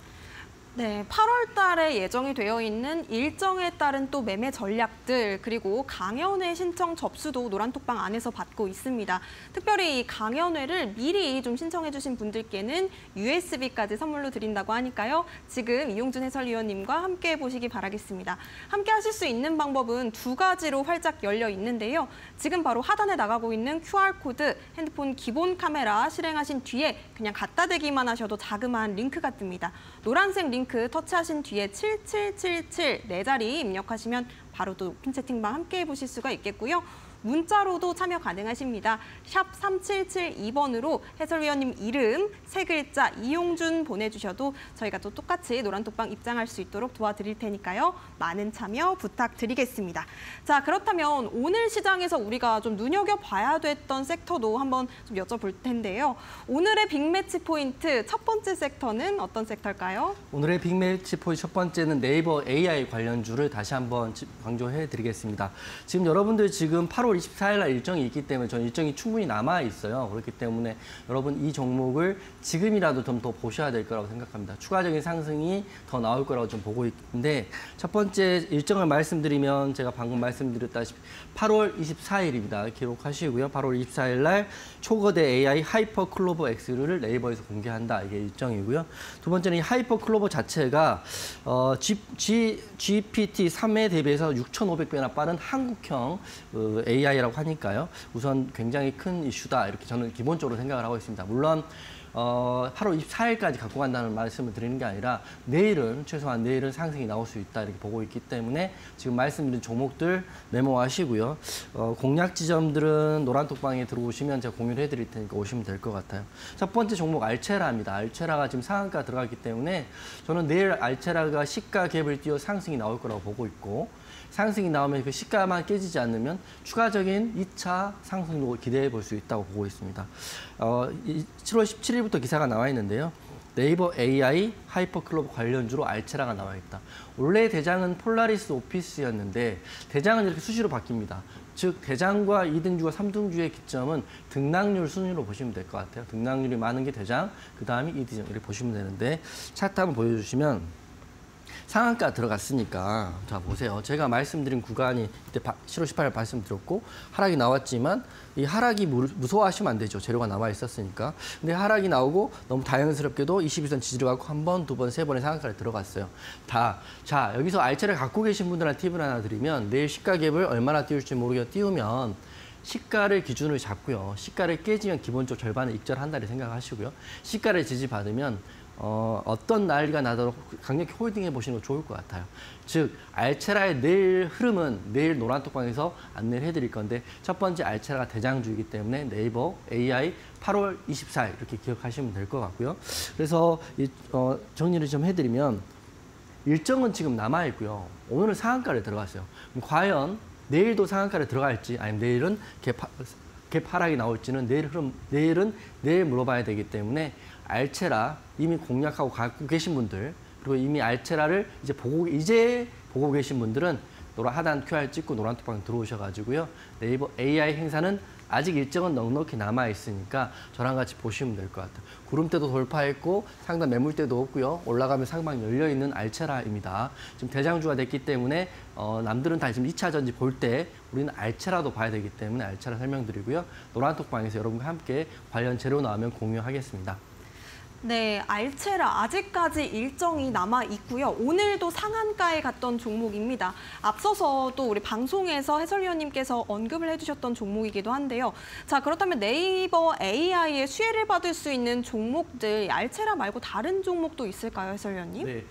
네, 8월 달에 예정이 되어 있는 일정에 따른 또 매매 전략들 그리고 강연회 신청 접수도 노란톡방 안에서 받고 있습니다. 특별히 이 강연회를 미리 좀 신청해 주신 분들께는 USB까지 선물로 드린다고 하니까요. 지금 이용준 해설위원님과 함께 보시기 바라겠습니다. 함께 하실 수 있는 방법은 두 가지로 활짝 열려 있는데요. 지금 바로 하단에 나가고 있는 QR코드, 핸드폰 기본 카메라 실행하신 뒤에 그냥 갖다 대기만 하셔도 자그마한 링크가 뜹니다. 노란색 링크 터치하신 뒤에 7777 네 자리 입력하시면 바로 또 오픈 채팅방 함께 해보실 수가 있겠고요. 문자로도 참여 가능하십니다. 샵 3772번으로 해설위원님 이름 세 글자 이용준 보내주셔도 저희가 또 똑같이 노란톡방 입장할 수 있도록 도와드릴 테니까요. 많은 참여 부탁드리겠습니다. 자, 그렇다면 오늘 시장에서 우리가 좀 눈여겨봐야 됐던 섹터도 한번 좀 여쭤볼 텐데요. 오늘의 빅매치 포인트 첫 번째 섹터는 어떤 섹터일까요? 오늘의 빅매치 포인트 첫 번째는 네이버 AI 관련주를 다시 한번 강조해 드리겠습니다. 지금 여러분들 지금 8월 24일 날 일정이 있기 때문에 저는 일정이 충분히 남아 있어요. 그렇기 때문에 여러분 이 종목을 지금이라도 좀 더 보셔야 될 거라고 생각합니다. 추가적인 상승이 더 나올 거라고 좀 보고 있는데 첫 번째 일정을 말씀드리면 제가 방금 말씀드렸다시피 8월 24일입니다. 기록하시고요. 8월 24일 날 초거대 AI 하이퍼 클로버 X를 네이버에서 공개한다. 이게 일정이고요. 두 번째는 이 하이퍼 클로버 자체가 GPT-3에 대비해서 6,500배나 빠른 한국형 AI라고 하니까요. 우선 굉장히 큰 이슈다. 이렇게 저는 기본적으로 생각을 하고 있습니다. 물론 8월 24일까지 갖고 간다는 말씀을 드리는 게 아니라 최소한 내일은 상승이 나올 수 있다 이렇게 보고 있기 때문에 지금 말씀드린 종목들 메모하시고요. 공략 지점들은 노란톡방에 들어오시면 제가 공유를 해드릴 테니까 오시면 될 것 같아요. 첫 번째 종목 알체라입니다. 알체라가 지금 상한가 들어갔기 때문에 저는 내일 알체라가 시가 갭을 띄워 상승이 나올 거라고 보고 있고 상승이 나오면 그 시가만 깨지지 않으면 추가적인 2차 상승도 기대해 볼 수 있다고 보고 있습니다. 7월 17일부터 기사가 나와 있는데요. 네이버 AI 하이퍼 클로버 관련주로 알체라가 나와 있다. 원래 대장은 폴라리스 오피스였는데 대장은 이렇게 수시로 바뀝니다. 즉 대장과 2등주와 3등주의 기점은 등락률 순위로 보시면 될 것 같아요. 등락률이 많은 게 대장, 그 다음이 2등주 이렇게 보시면 되는데 차트 한번 보여주시면 상한가 들어갔으니까 자 보세요. 제가 말씀드린 구간이 이때 7월 18일 말씀드렸고 하락이 나왔지만 이 하락이 무서워하시면 안 되죠. 재료가 남아 있었으니까. 근데 하락이 나오고 너무 다행스럽게도 22선 지지를 갖고 한 번, 두 번, 세 번의 상한가를 들어갔어요. 자 여기서 알체를 갖고 계신 분들한테 팁을 하나 드리면 내일 시가 갭을 얼마나 띄울지 모르게 띄우면 시가를 기준으로 잡고요. 시가를 깨지면 기본적으로 절반을 익절한다고 생각하시고요. 시가를 지지받으면 어떤 난리가 나도록 강력히 홀딩해 보시는 거 좋을 것 같아요. 즉 알체라의 내일 흐름은 내일 노란톡방에서 안내를 해드릴 건데 첫 번째 알체라가 대장주이기 때문에 네이버 AI 8월 24일 이렇게 기억하시면 될 것 같고요. 그래서 정리를 좀 해드리면 일정은 지금 남아 있고요. 오늘은 상한가를 들어갔어요. 그럼 과연 내일도 상한가를 들어갈지 아니면 내일은 갭 하락이 나올지는 내일은 내일 물어봐야 되기 때문에 알체라 이미 공략하고 갖고 계신 분들 그리고 이미 알체라를 이제 보고 계신 분들은 하단 QR 찍고 노란톡방 들어오셔가지고요. 네이버 AI 행사는 아직 일정은 넉넉히 남아 있으니까 저랑 같이 보시면 될 것 같아요. 구름대도 돌파했고 상단 매물대도 없고요. 올라가면 상방 열려 있는 알체라입니다. 지금 대장주가 됐기 때문에 남들은 다 지금 2차 전지 볼 때 우리는 알체라도 봐야 되기 때문에 알체라 설명드리고요. 노란톡방에서 여러분과 함께 관련 재료 나오면 공유하겠습니다. 네, 알체라 아직까지 일정이 남아 있고요. 오늘도 상한가에 갔던 종목입니다. 앞서서 또 우리 방송에서 해설위원님께서 언급을 해주셨던 종목이기도 한데요. 자, 그렇다면 네이버 AI의 수혜를 받을 수 있는 종목들, 알체라 말고 다른 종목도 있을까요, 해설위원님? 네,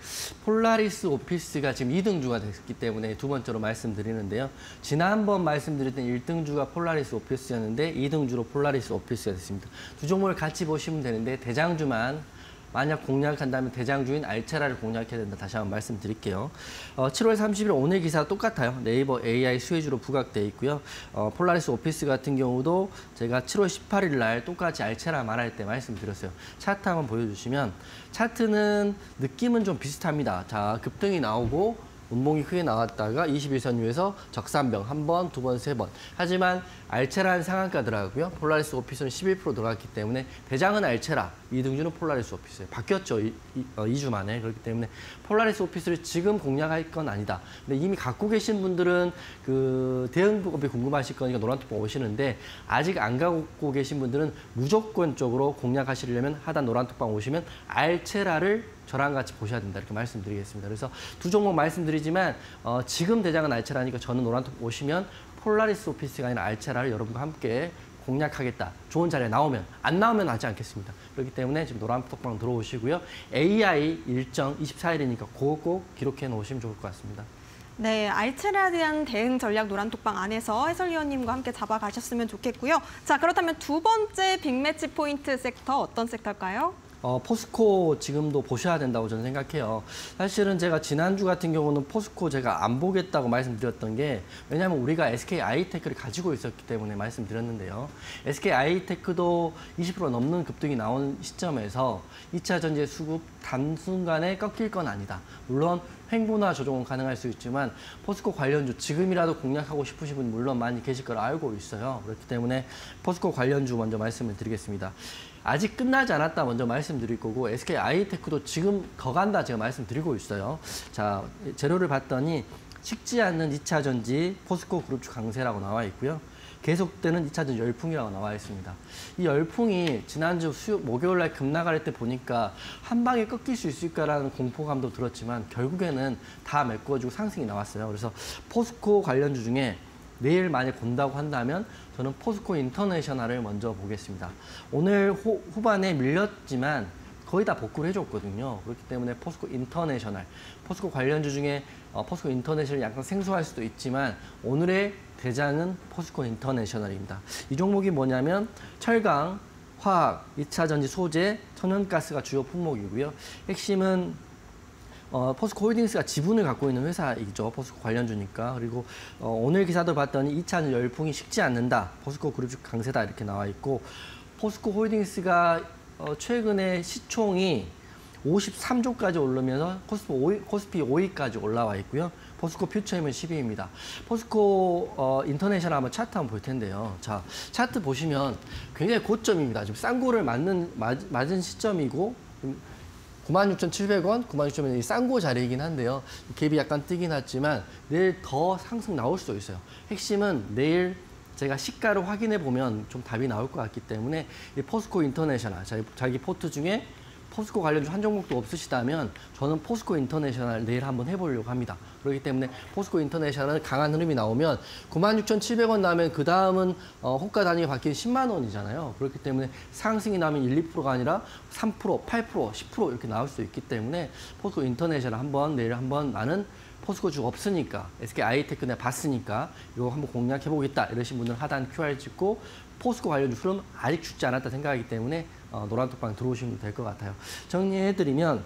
폴라리스 오피스가 지금 2등주가 됐기 때문에 두 번째로 말씀드리는데요. 지난번 말씀드렸던 1등주가 폴라리스 오피스였는데 2등주로 폴라리스 오피스가 됐습니다. 두 종목을 같이 보시면 되는데 대장주만 만약 공략한다면 대장주인 알체라를 공략해야 된다. 다시 한번 말씀드릴게요. 7월 30일 오늘 기사 똑같아요. 네이버 AI 수혜주로 부각돼 있고요. 폴라리스 오피스 같은 경우도 제가 7월 18일 날 똑같이 알체라 말할 때 말씀드렸어요. 차트 한번 보여주시면 차트는 느낌은 좀 비슷합니다. 자, 급등이 나오고 운봉이 크게 나왔다가 21선 위에서 적산병 한 번, 두 번, 세 번. 하지만 알체라는 상한가 들어가고요. 폴라리스 오피스는 11% 들어갔기 때문에 대장은 알체라, 2등주는 폴라리스 오피스예요. 바뀌었죠, 2주 만에. 그렇기 때문에 폴라리스 오피스를 지금 공략할 건 아니다. 근데 이미 갖고 계신 분들은 그 대응법이 궁금하실 거니까 노란톡방 오시는데 아직 안 갖고 계신 분들은 무조건적으로 공략하시려면 하단 노란톡방 오시면 알체라를 저랑 같이 보셔야 된다 이렇게 말씀드리겠습니다. 그래서 두 종목 말씀드리지만 지금 대장은 알체라니까 저는 노란톡 오시면 폴라리스 오피스가 아니라 알체라를 여러분과 함께 공략하겠다. 좋은 자리에 나오면 안 나오면 하지 않겠습니다. 그렇기 때문에 지금 노란톡방 들어오시고요. AI 일정 24일이니까 그거 꼭 기록해 놓으시면 좋을 것 같습니다. 네, 알츠에 대한 대응 전략 노란톡방 안에서 해설위원님과 함께 잡아가셨으면 좋겠고요. 자, 그렇다면 두 번째 빅매치 포인트 섹터 어떤 섹터일까요? 포스코 지금도 보셔야 된다고 저는 생각해요. 사실은 제가 지난주 같은 경우는 포스코 제가 안 보겠다고 말씀드렸던 게 왜냐하면 우리가 SK 하이테크를 가지고 있었기 때문에 말씀드렸는데요. SK 하이테크도 20% 넘는 급등이 나온 시점에서 2차 전지 수급 단순간에 꺾일 건 아니다. 물론 횡보나 조정은 가능할 수 있지만 포스코 관련주 지금이라도 공략하고 싶으신 분 물론 많이 계실 걸 알고 있어요. 그렇기 때문에 포스코 관련주 먼저 말씀을 드리겠습니다. 아직 끝나지 않았다 먼저 말씀드릴 거고 SK 하이테크도 지금 더 간다 제가 말씀드리고 있어요. 자, 재료를 봤더니 식지 않는 2차 전지 포스코 그룹주 강세라고 나와 있고요. 계속되는 2차 전지 열풍이라고 나와 있습니다. 이 열풍이 지난주 목요일 날 급락할 때 보니까 한 방에 꺾일 수 있을까라는 공포감도 들었지만 결국에는 다 메꿔주고 상승이 나왔어요. 그래서 포스코 관련주 중에 내일 만약 본다고 한다면 저는 포스코 인터내셔널을 먼저 보겠습니다. 오늘 후반에 밀렸지만 거의 다 복구를 해줬거든요. 그렇기 때문에 포스코 인터내셔널, 포스코 관련주 중에 포스코 인터내셔널이 약간 생소할 수도 있지만 오늘의 대장은 포스코 인터내셔널입니다. 이 종목이 뭐냐면 철강, 화학, 2차 전지 소재, 천연가스가 주요 품목이고요. 핵심은 포스코 홀딩스가 지분을 갖고 있는 회사이죠. 포스코 관련주니까. 그리고 오늘 기사도 봤더니 2차 열풍이 식지 않는다. 포스코 그룹주 강세다 이렇게 나와 있고 포스코 홀딩스가 최근에 시총이 53조까지 오르면서 코스피 5위까지 올라와 있고요. 포스코 퓨처임은 10위입니다. 포스코 인터내셔널 한번 차트 한번 볼 텐데요. 자, 차트 보시면 굉장히 고점입니다. 지금 쌍고를 맞은 시점이고 96,700원, 96,000원이 쌍고 자리이긴 한데요. 갭이 약간 뜨긴 했지만 내일 더 상승 나올 수도 있어요. 핵심은 내일 제가 시가를 확인해 보면 좀 답이 나올 것 같기 때문에 이 포스코 인터내셔널, 자기 포트 중에 포스코 관련주 한 종목도 없으시다면 저는 포스코 인터내셔널 내일 한번 해보려고 합니다. 그렇기 때문에 포스코 인터내셔널 강한 흐름이 나오면 96,700원 나오면 그 다음은 호가 단위가 바뀐 10만 원이잖아요. 그렇기 때문에 상승이 나면 1, 2%가 아니라 3%, 8%, 10% 이렇게 나올 수 있기 때문에 포스코 인터내셔널 내일 한번 나는 포스코 주 없으니까 SK 하이테크 내가 봤으니까 이거 한번 공략해보겠다 이러신 분들은 하단 QR 찍고 포스코 관련주 흐름 아직 죽지 않았다 생각하기 때문에 노란톡방 들어오시면 될 것 같아요. 정리해드리면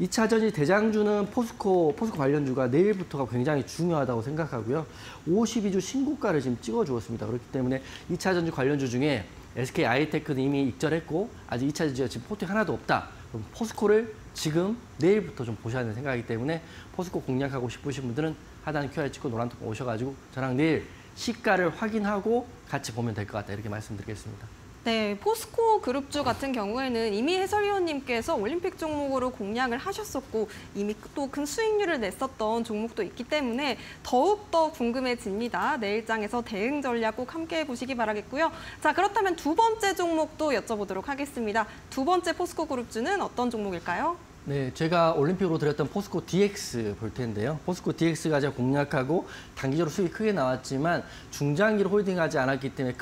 2차 전지 대장주는 포스코 관련주가 내일부터가 굉장히 중요하다고 생각하고요. 52주 신고가를 지금 찍어주었습니다. 그렇기 때문에 2차 전지 관련주 중에 SK 하이테크는 이미 익절했고 아직 2차 전지가 지금 포트에 하나도 없다. 그럼 포스코를 지금 내일부터 좀 보셔야 하는 생각이기 때문에 포스코 공략하고 싶으신 분들은 하단 QR 찍고 노란톡방 오셔가지고 저랑 내일 시가를 확인하고 같이 보면 될 것 같다 이렇게 말씀드리겠습니다. 네, 포스코 그룹주 같은 경우에는 이미 해설위원님께서 올림픽 종목으로 공략을 하셨었고 이미 또 큰 수익률을 냈었던 종목도 있기 때문에 더욱더 궁금해집니다. 내일장에서 대응 전략 꼭 함께 해보시기 바라겠고요. 자, 그렇다면 두 번째 종목도 여쭤보도록 하겠습니다. 두 번째 포스코 그룹주는 어떤 종목일까요? 네, 제가 올림픽으로 드렸던 포스코 DX 볼 텐데요. 포스코 DX가 제가 공략하고 단기적으로 수익이 크게 나왔지만 중장기로 홀딩하지 않았기 때문에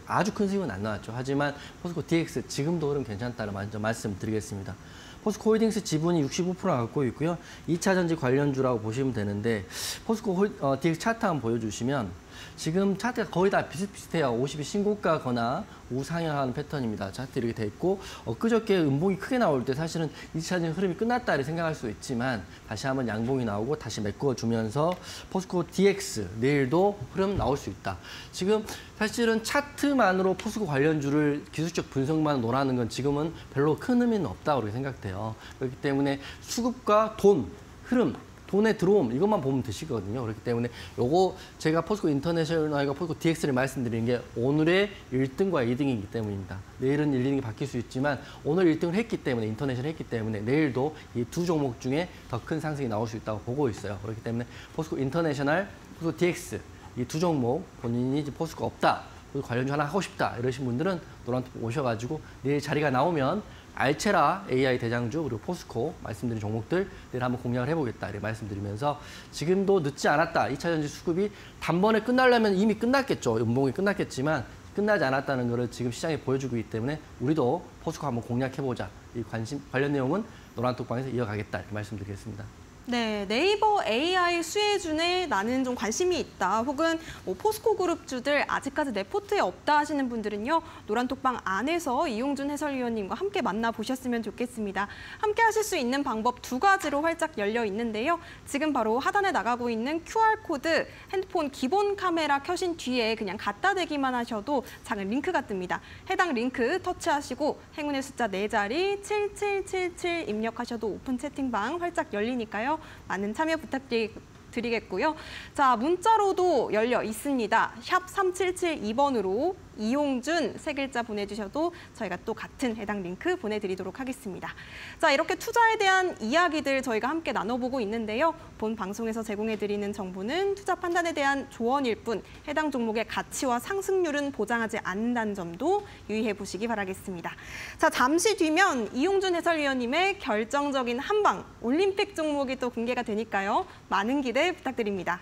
아주 큰 수익은 안 나왔죠. 하지만 포스코 DX 지금도 흐름 괜찮다는 먼저 말씀드리겠습니다. 포스코 홀딩스 지분이 65% 갖고 있고요. 2차 전지 관련주라고 보시면 되는데 포스코 DX 차트 한번 보여주시면 지금 차트가 거의 다 비슷비슷해요. 50이 신고가거나 우상향하는 패턴입니다. 차트 이렇게 돼 있고 엊그저께 음봉이 크게 나올 때 사실은 2차 전지 흐름이 끝났다 이렇게 생각할 수 있지만 다시 한번 양봉이 나오고 다시 메꿔주면서 포스코 DX 내일도 흐름 나올 수 있다. 지금 사실은 차트만으로 포스코 관련주를 기술적 분석만 논하는 건 지금은 별로 큰 의미는 없다고 그렇게 생각돼요. 그렇기 때문에 수급과 돈, 흐름, 돈의 들어옴 이것만 보면 되시거든요. 그렇기 때문에 요거 제가 포스코 인터내셔널과 포스코 DX를 말씀드리는 게 오늘의 1등과 2등이기 때문입니다. 내일은 1, 2등이 바뀔 수 있지만 오늘 1등을 했기 때문에 인터내셔널 했기 때문에 내일도 이 두 종목 중에 더 큰 상승이 나올 수 있다고 보고 있어요. 그렇기 때문에 포스코 인터내셔널, 포스코 DX 이 두 종목 본인이 이제 포스코 없다. 관련주 하나 하고 싶다 이러신 분들은 노란톡 오셔가지고 내일 자리가 나오면 알체라 AI 대장주 그리고 포스코 말씀드린 종목들 내일 한번 공략을 해보겠다 이렇게 말씀드리면서 지금도 늦지 않았다. 2차 전지 수급이 단번에 끝나려면 이미 끝났겠죠. 연봉이 끝났겠지만 끝나지 않았다는 것을 지금 시장에 보여주고 있기 때문에 우리도 포스코 한번 공략해보자. 이 관련 내용은 노란톡방에서 이어가겠다 이렇게 말씀드리겠습니다. 네, 네이버 AI 수혜준에 나는 좀 관심이 있다. 혹은 뭐 포스코 그룹주들 아직까지 내 포트에 없다 하시는 분들은요. 노란톡방 안에서 이용준 해설위원님과 함께 만나보셨으면 좋겠습니다. 함께 하실 수 있는 방법 두 가지로 활짝 열려 있는데요. 지금 바로 하단에 나가고 있는 QR코드 핸드폰 기본 카메라 켜신 뒤에 그냥 갖다 대기만 하셔도 작은 링크가 뜹니다. 해당 링크 터치하시고 행운의 숫자 4자리 7777 입력하셔도 오픈 채팅방 활짝 열리니까요. 많은 참여 부탁드리겠고요. 자, 문자로도 열려 있습니다. 샵 3772번으로 이용준 3글자 보내주셔도 저희가 또 같은 해당 링크 보내드리도록 하겠습니다. 자, 이렇게 투자에 대한 이야기들 저희가 함께 나눠보고 있는데요. 본 방송에서 제공해드리는 정보는 투자 판단에 대한 조언일 뿐 해당 종목의 가치와 상승률은 보장하지 않는다는 점도 유의해 보시기 바라겠습니다. 자, 잠시 뒤면 이용준 해설위원님의 결정적인 한방 올림픽 종목이 또 공개가 되니까요. 많은 기대 부탁드립니다.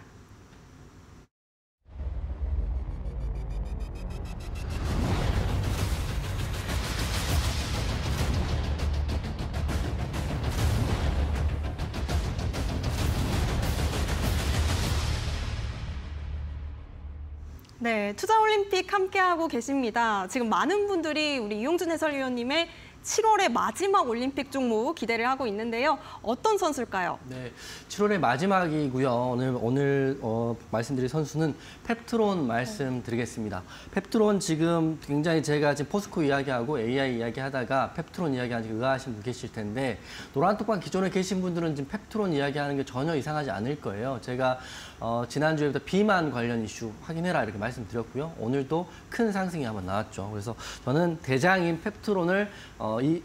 네, 투자올림픽 함께하고 계십니다. 지금 많은 분들이 우리 이용준 해설위원님의 7월의 마지막 올림픽 종목 기대를 하고 있는데요. 어떤 선수일까요? 네, 7월의 마지막이고요. 오늘 말씀드릴 선수는 펩트론 말씀드리겠습니다. 펩트론 지금 굉장히 제가 지금 포스코 이야기하고 AI 이야기하다가 펩트론 이야기하는 의아하신 분 계실 텐데 노란톡방 기존에 계신 분들은 지금 펩트론 이야기하는 게 전혀 이상하지 않을 거예요. 제가 지난주에부터 비만 관련 이슈 확인해라 이렇게 말씀드렸고요. 오늘도 큰 상승이 한번 나왔죠. 그래서 저는 대장인 펩트론을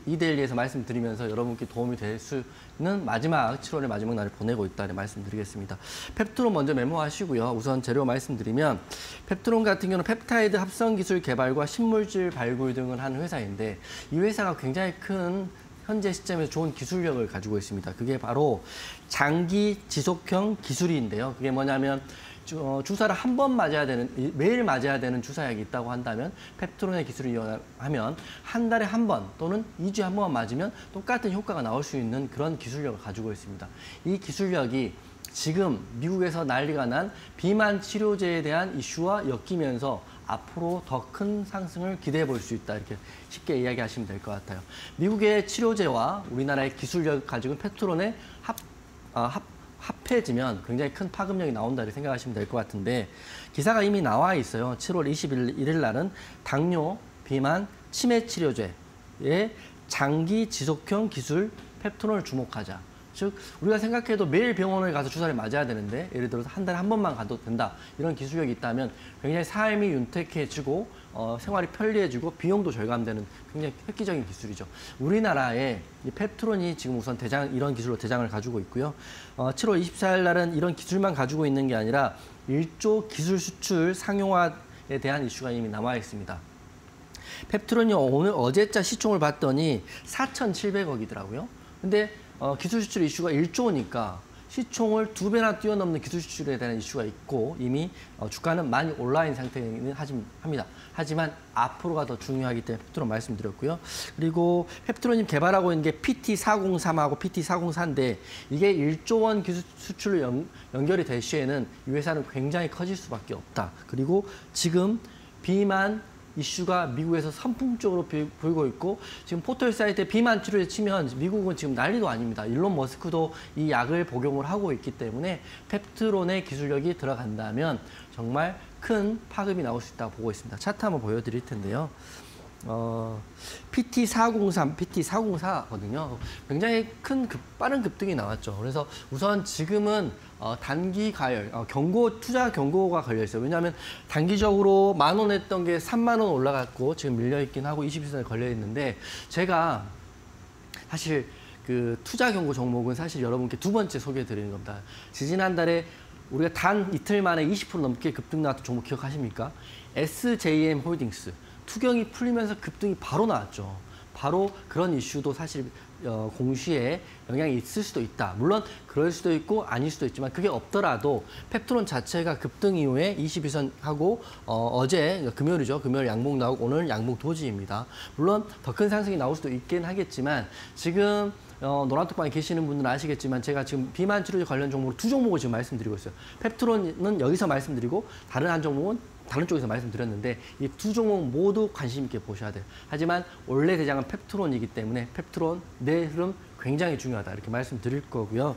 이 데일리에서 말씀드리면서 여러분께 도움이 될 수 있는 마지막 7월의 마지막 날을 보내고 있다는 말씀드리겠습니다. 펩트론 먼저 메모하시고요. 우선 재료 말씀드리면 펩트론 같은 경우는 펩타이드 합성 기술 개발과 신물질 발굴 등을 하는 회사인데 이 회사가 굉장히 큰 현재 시점에서 좋은 기술력을 가지고 있습니다. 그게 바로 장기 지속형 기술인데요. 그게 뭐냐면 주사를 한 번 맞아야 되는, 매일 맞아야 되는 주사약이 있다고 한다면 펩트론의 기술을 이용하면 한 달에 한 번 또는 2주에 한 번만 맞으면 똑같은 효과가 나올 수 있는 그런 기술력을 가지고 있습니다. 이 기술력이 지금 미국에서 난리가 난 비만 치료제에 대한 이슈와 엮이면서 앞으로 더 큰 상승을 기대해 볼 수 있다. 이렇게 쉽게 이야기하시면 될 것 같아요. 미국의 치료제와 우리나라의 기술력을 가지고 펩트론의 합해지면 굉장히 큰 파급력이 나온다 이렇게 생각하시면 될 것 같은데 기사가 이미 나와 있어요. 7월 21일 날은 당뇨, 비만, 치매 치료제의 장기 지속형 기술 펩트론을 주목하자. 즉 우리가 생각해도 매일 병원에 가서 주사를 맞아야 되는데 예를 들어서 한 달에 한 번만 가도 된다. 이런 기술력이 있다면 굉장히 삶이 윤택해지고 생활이 편리해지고 비용도 절감되는 굉장히 획기적인 기술이죠. 우리나라에 이 펩트론이 지금 우선 이런 기술로 대장을 가지고 있고요. 7월 24일 날은 이런 기술만 가지고 있는 게 아니라 1조 기술 수출 상용화에 대한 이슈가 이미 남아 있습니다. 펩트론이 어제자 시총을 봤더니 4,700억이더라고요. 근데 기술 수출 이슈가 1조니까 시총을 2배나 뛰어넘는 기술 수출에 대한 이슈가 있고 이미 주가는 많이 올라인 상태는 합니다. 하지만 앞으로가 더 중요하기 때문에 펩트론 말씀드렸고요. 그리고 펩트론이 개발하고 있는 게 PT403하고 PT404인데 이게 1조 원 기술 수출로 연결이 될 시에는 이 회사는 굉장히 커질 수밖에 없다. 그리고 지금 비만 이슈가 미국에서 선풍적으로 불고 있고 지금 포털 사이트에 비만 치료제 치면 미국은 지금 난리도 아닙니다. 일론 머스크도 이 약을 복용을 하고 있기 때문에 펩트론의 기술력이 들어간다면 정말 큰 파급이 나올 수 있다고 보고 있습니다. 차트 한번 보여드릴 텐데요. PT403, PT404거든요. 굉장히 큰 빠른 급등이 나왔죠. 그래서 우선 지금은 단기 가열, 투자 경고가 걸려 있어요. 왜냐하면 단기적으로 10,000원 했던 게 30,000원 올라갔고 지금 밀려 있긴 하고 20일선에 걸려 있는데 제가 사실 그 투자 경고 종목은 사실 여러분께 두 번째 소개해 드리는 겁니다. 지난달에 우리가 단 이틀 만에 20% 넘게 급등 나왔던 종목 기억하십니까? SJM 홀딩스. 투경이 풀리면서 급등이 바로 나왔죠. 바로 그런 이슈도 사실 공시에 영향이 있을 수도 있다. 물론 그럴 수도 있고 아닐 수도 있지만 그게 없더라도 펩트론 자체가 급등 이후에 22선하고 어제 금요일이죠. 금요일 양봉 나오고 오늘 양봉 도지입니다. 물론 더 큰 상승이 나올 수도 있긴 하겠지만 지금 노란톡방에 계시는 분들은 아시겠지만 제가 지금 비만 치료제 관련 종목으로 두 종목을 지금 말씀드리고 있어요. 펩트론은 여기서 말씀드리고 다른 한 종목은 다른 쪽에서 말씀드렸는데 이 두 종목 모두 관심 있게 보셔야 돼요. 하지만 원래 대장은 펩트론이기 때문에 펩트론, 뇌 흐름 굉장히 중요하다 이렇게 말씀드릴 거고요.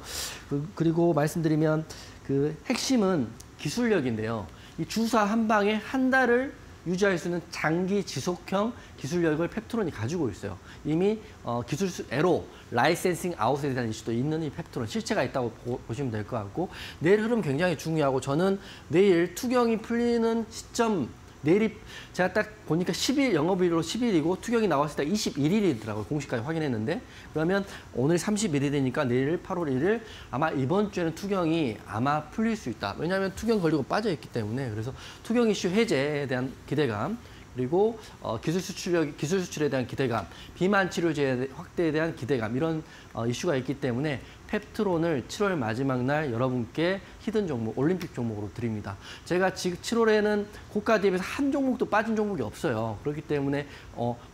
그리고 말씀드리면 그 핵심은 기술력인데요. 이 주사 한 방에 한 달을 유지할 수 있는 장기 지속형 기술력을 펩트론이 가지고 있어요. 이미 기술 애로 라이센싱 아웃에 대한 이슈도 있는 이 펩트론 실체가 있다고 보시면 될 것 같고 내일 흐름 굉장히 중요하고 저는 내일 투경이 풀리는 시점 내일이 제가 딱 보니까 10일 영업일로 10일이고 투경이 나왔을 때 21일이더라고요. 공식까지 확인했는데 그러면 오늘 31일이 되니까 내일 8월 1일 아마 이번 주에는 투경이 아마 풀릴 수 있다. 왜냐하면 투경 걸리고 빠져있기 때문에 그래서 투경 이슈 해제에 대한 기대감 그리고 기술 수출에 대한 기대감, 비만 치료제 확대에 대한 기대감 이런 이슈가 있기 때문에 펩트론을 7월 마지막 날 여러분께 히든 종목, 올림픽 종목으로 드립니다. 제가 지금 7월에는 고가 대비해서 한 종목도 빠진 종목이 없어요. 그렇기 때문에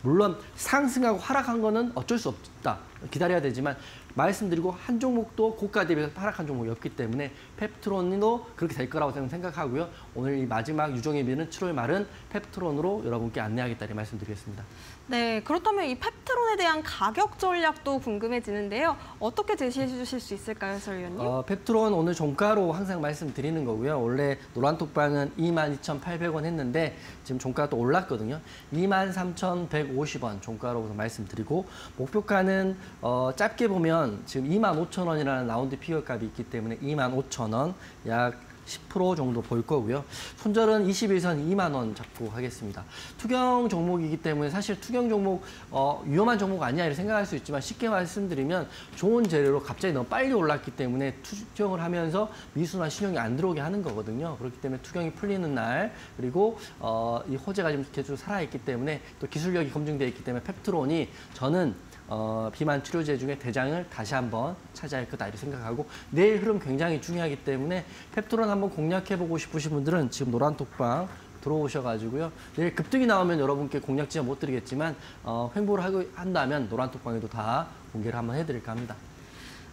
물론 상승하고 하락한 거는 어쩔 수 없다. 기다려야 되지만 말씀드리고 한 종목도 고가 대비해서 하락한 종목이 없기 때문에 펩트론도 그렇게 될 거라고 생각하고요. 오늘 이 마지막 유종의미는 7월 말은 펩트론으로 여러분께 안내하겠다는 말씀드리겠습니다. 네, 그렇다면 이 펩트론에 대한 가격 전략도 궁금해지는데요. 어떻게 제시해 주실 수 있을까요, 해설위원님? 펩트론 오늘 종가로 항상 말씀드리는 거고요. 원래 노란톡방은 22,800원 했는데 지금 종가가 또 올랐거든요. 23,150원 종가로 말씀드리고 목표가는 짧게 보면 지금 25,000원이라는 라운드 피겨 값이 있기 때문에 25,000원 약 10% 정도 볼 거고요. 손절은 21선 2만 원 잡고 하겠습니다. 투경 종목이기 때문에 사실 투경 종목 위험한 종목 아니야 이렇게 생각할 수 있지만 쉽게 말씀드리면 좋은 재료로 갑자기 너무 빨리 올랐기 때문에 투경을 하면서 미수나 신용이 안 들어오게 하는 거거든요. 그렇기 때문에 투경이 풀리는 날 그리고 이 호재가 좀 계속 살아있기 때문에 또 기술력이 검증되어 있기 때문에 펩트론이 저는 비만 치료제 중에 대장을 다시 한번 차지할 거다 이렇게 생각하고 내일 흐름 굉장히 중요하기 때문에 펩트론 한번 공략해보고 싶으신 분들은 지금 노란톡방 들어오셔가지고요. 내일 급등이 나오면 여러분께 공략 지원 못 드리겠지만 횡보를 한다면 노란톡방에도 다 공개를 한번 해드릴까 합니다.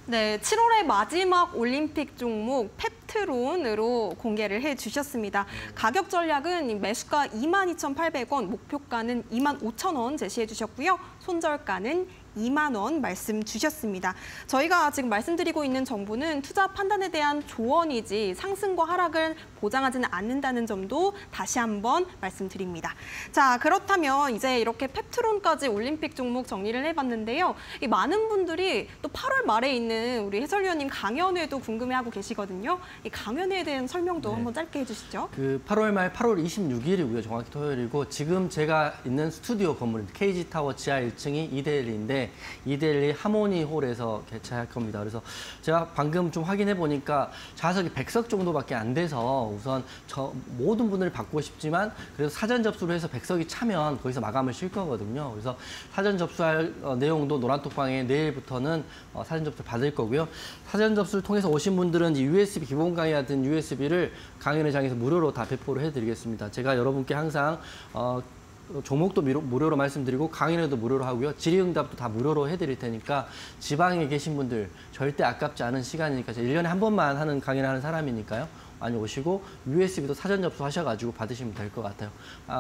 네, 7월의 마지막 올림픽 종목 펩트론으로 공개를 해주셨습니다. 가격 전략은 매수가 22,800원, 목표가는 25,000원 제시해 주셨고요. 손절가는 2만 원 말씀 주셨습니다. 저희가 지금 말씀드리고 있는 정보는 투자 판단에 대한 조언이지 상승과 하락을 보장하지는 않는다는 점도 다시 한번 말씀드립니다. 자, 그렇다면 이제 이렇게 펩트론까지 올림픽 종목 정리를 해봤는데요. 이 많은 분들이 또 8월 말에 있는 우리 해설위원님 강연회도 궁금해하고 계시거든요. 이 강연회에 대한 설명도 한번 짧게 해주시죠. 그 8월 말 8월 26일이고요. 정확히 토요일이고 지금 제가 있는 스튜디오 건물입니다. KG타워 지하 1층이 이데일리인데 이데일리 하모니홀에서 개최할 겁니다. 그래서 제가 방금 좀 확인해 보니까 좌석이 100석 정도밖에 안 돼서 우선 모든 분들을 받고 싶지만 그래도 사전 접수를 해서 100석이 차면 거기서 마감을 쉴 거거든요. 그래서 사전 접수할 내용도 노란톡방에 내일부터는 사전 접수 받을 거고요. 사전 접수를 통해서 오신 분들은 USB 기본 강의 같은 USB를 강연회장에서 무료로 다 배포를 해드리겠습니다. 제가 여러분께 항상 종목도 무료로 말씀드리고 강의도 무료로 하고요. 질의응답도 다 무료로 해드릴 테니까 지방에 계신 분들 절대 아깝지 않은 시간이니까 1년에 한 번만 하는 강의를 하는 사람이니까요. 많이 오시고 USB도 사전 접수하셔가지고 받으시면 될 것 같아요.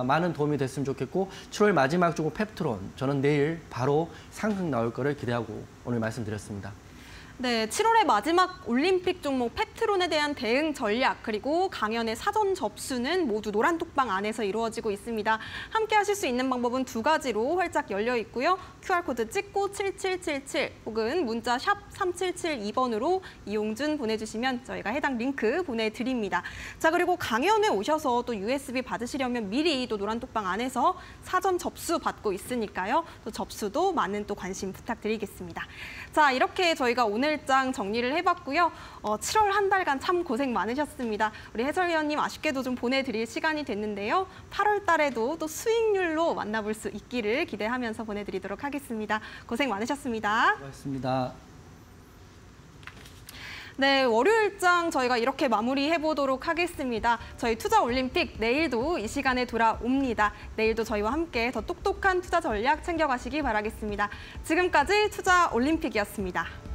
많은 도움이 됐으면 좋겠고 7월 마지막 종목 펩트론 저는 내일 바로 상승 나올 거를 기대하고 오늘 말씀드렸습니다. 네, 7월의 마지막 올림픽 종목 펩트론에 대한 대응 전략 그리고 강연의 사전 접수는 모두 노란톡방 안에서 이루어지고 있습니다. 함께 하실 수 있는 방법은 두 가지로 활짝 열려 있고요. QR코드 찍고 7777 혹은 문자 샵 3772번으로 이용준 보내주시면 저희가 해당 링크 보내드립니다. 자, 그리고 강연에 오셔서 또 USB 받으시려면 미리 또 노란톡방 안에서 사전 접수 받고 있으니까요. 또 접수도 많은 또 관심 부탁드리겠습니다. 자, 이렇게 저희가 오늘장 정리를 해봤고요. 7월 한 달간 참 고생 많으셨습니다. 우리 해설위원님 아쉽게도 좀 보내드릴 시간이 됐는데요. 8월 달에도 또 수익률로 만나볼 수 있기를 기대하면서 보내드리도록 하겠습니다. 고생 많으셨습니다. 고맙습니다. 네, 월요일장 저희가 이렇게 마무리해 보도록 하겠습니다. 저희 투자 올림픽 내일도 이 시간에 돌아옵니다. 내일도 저희와 함께 더 똑똑한 투자 전략 챙겨가시기 바라겠습니다. 지금까지 투자 올림픽이었습니다.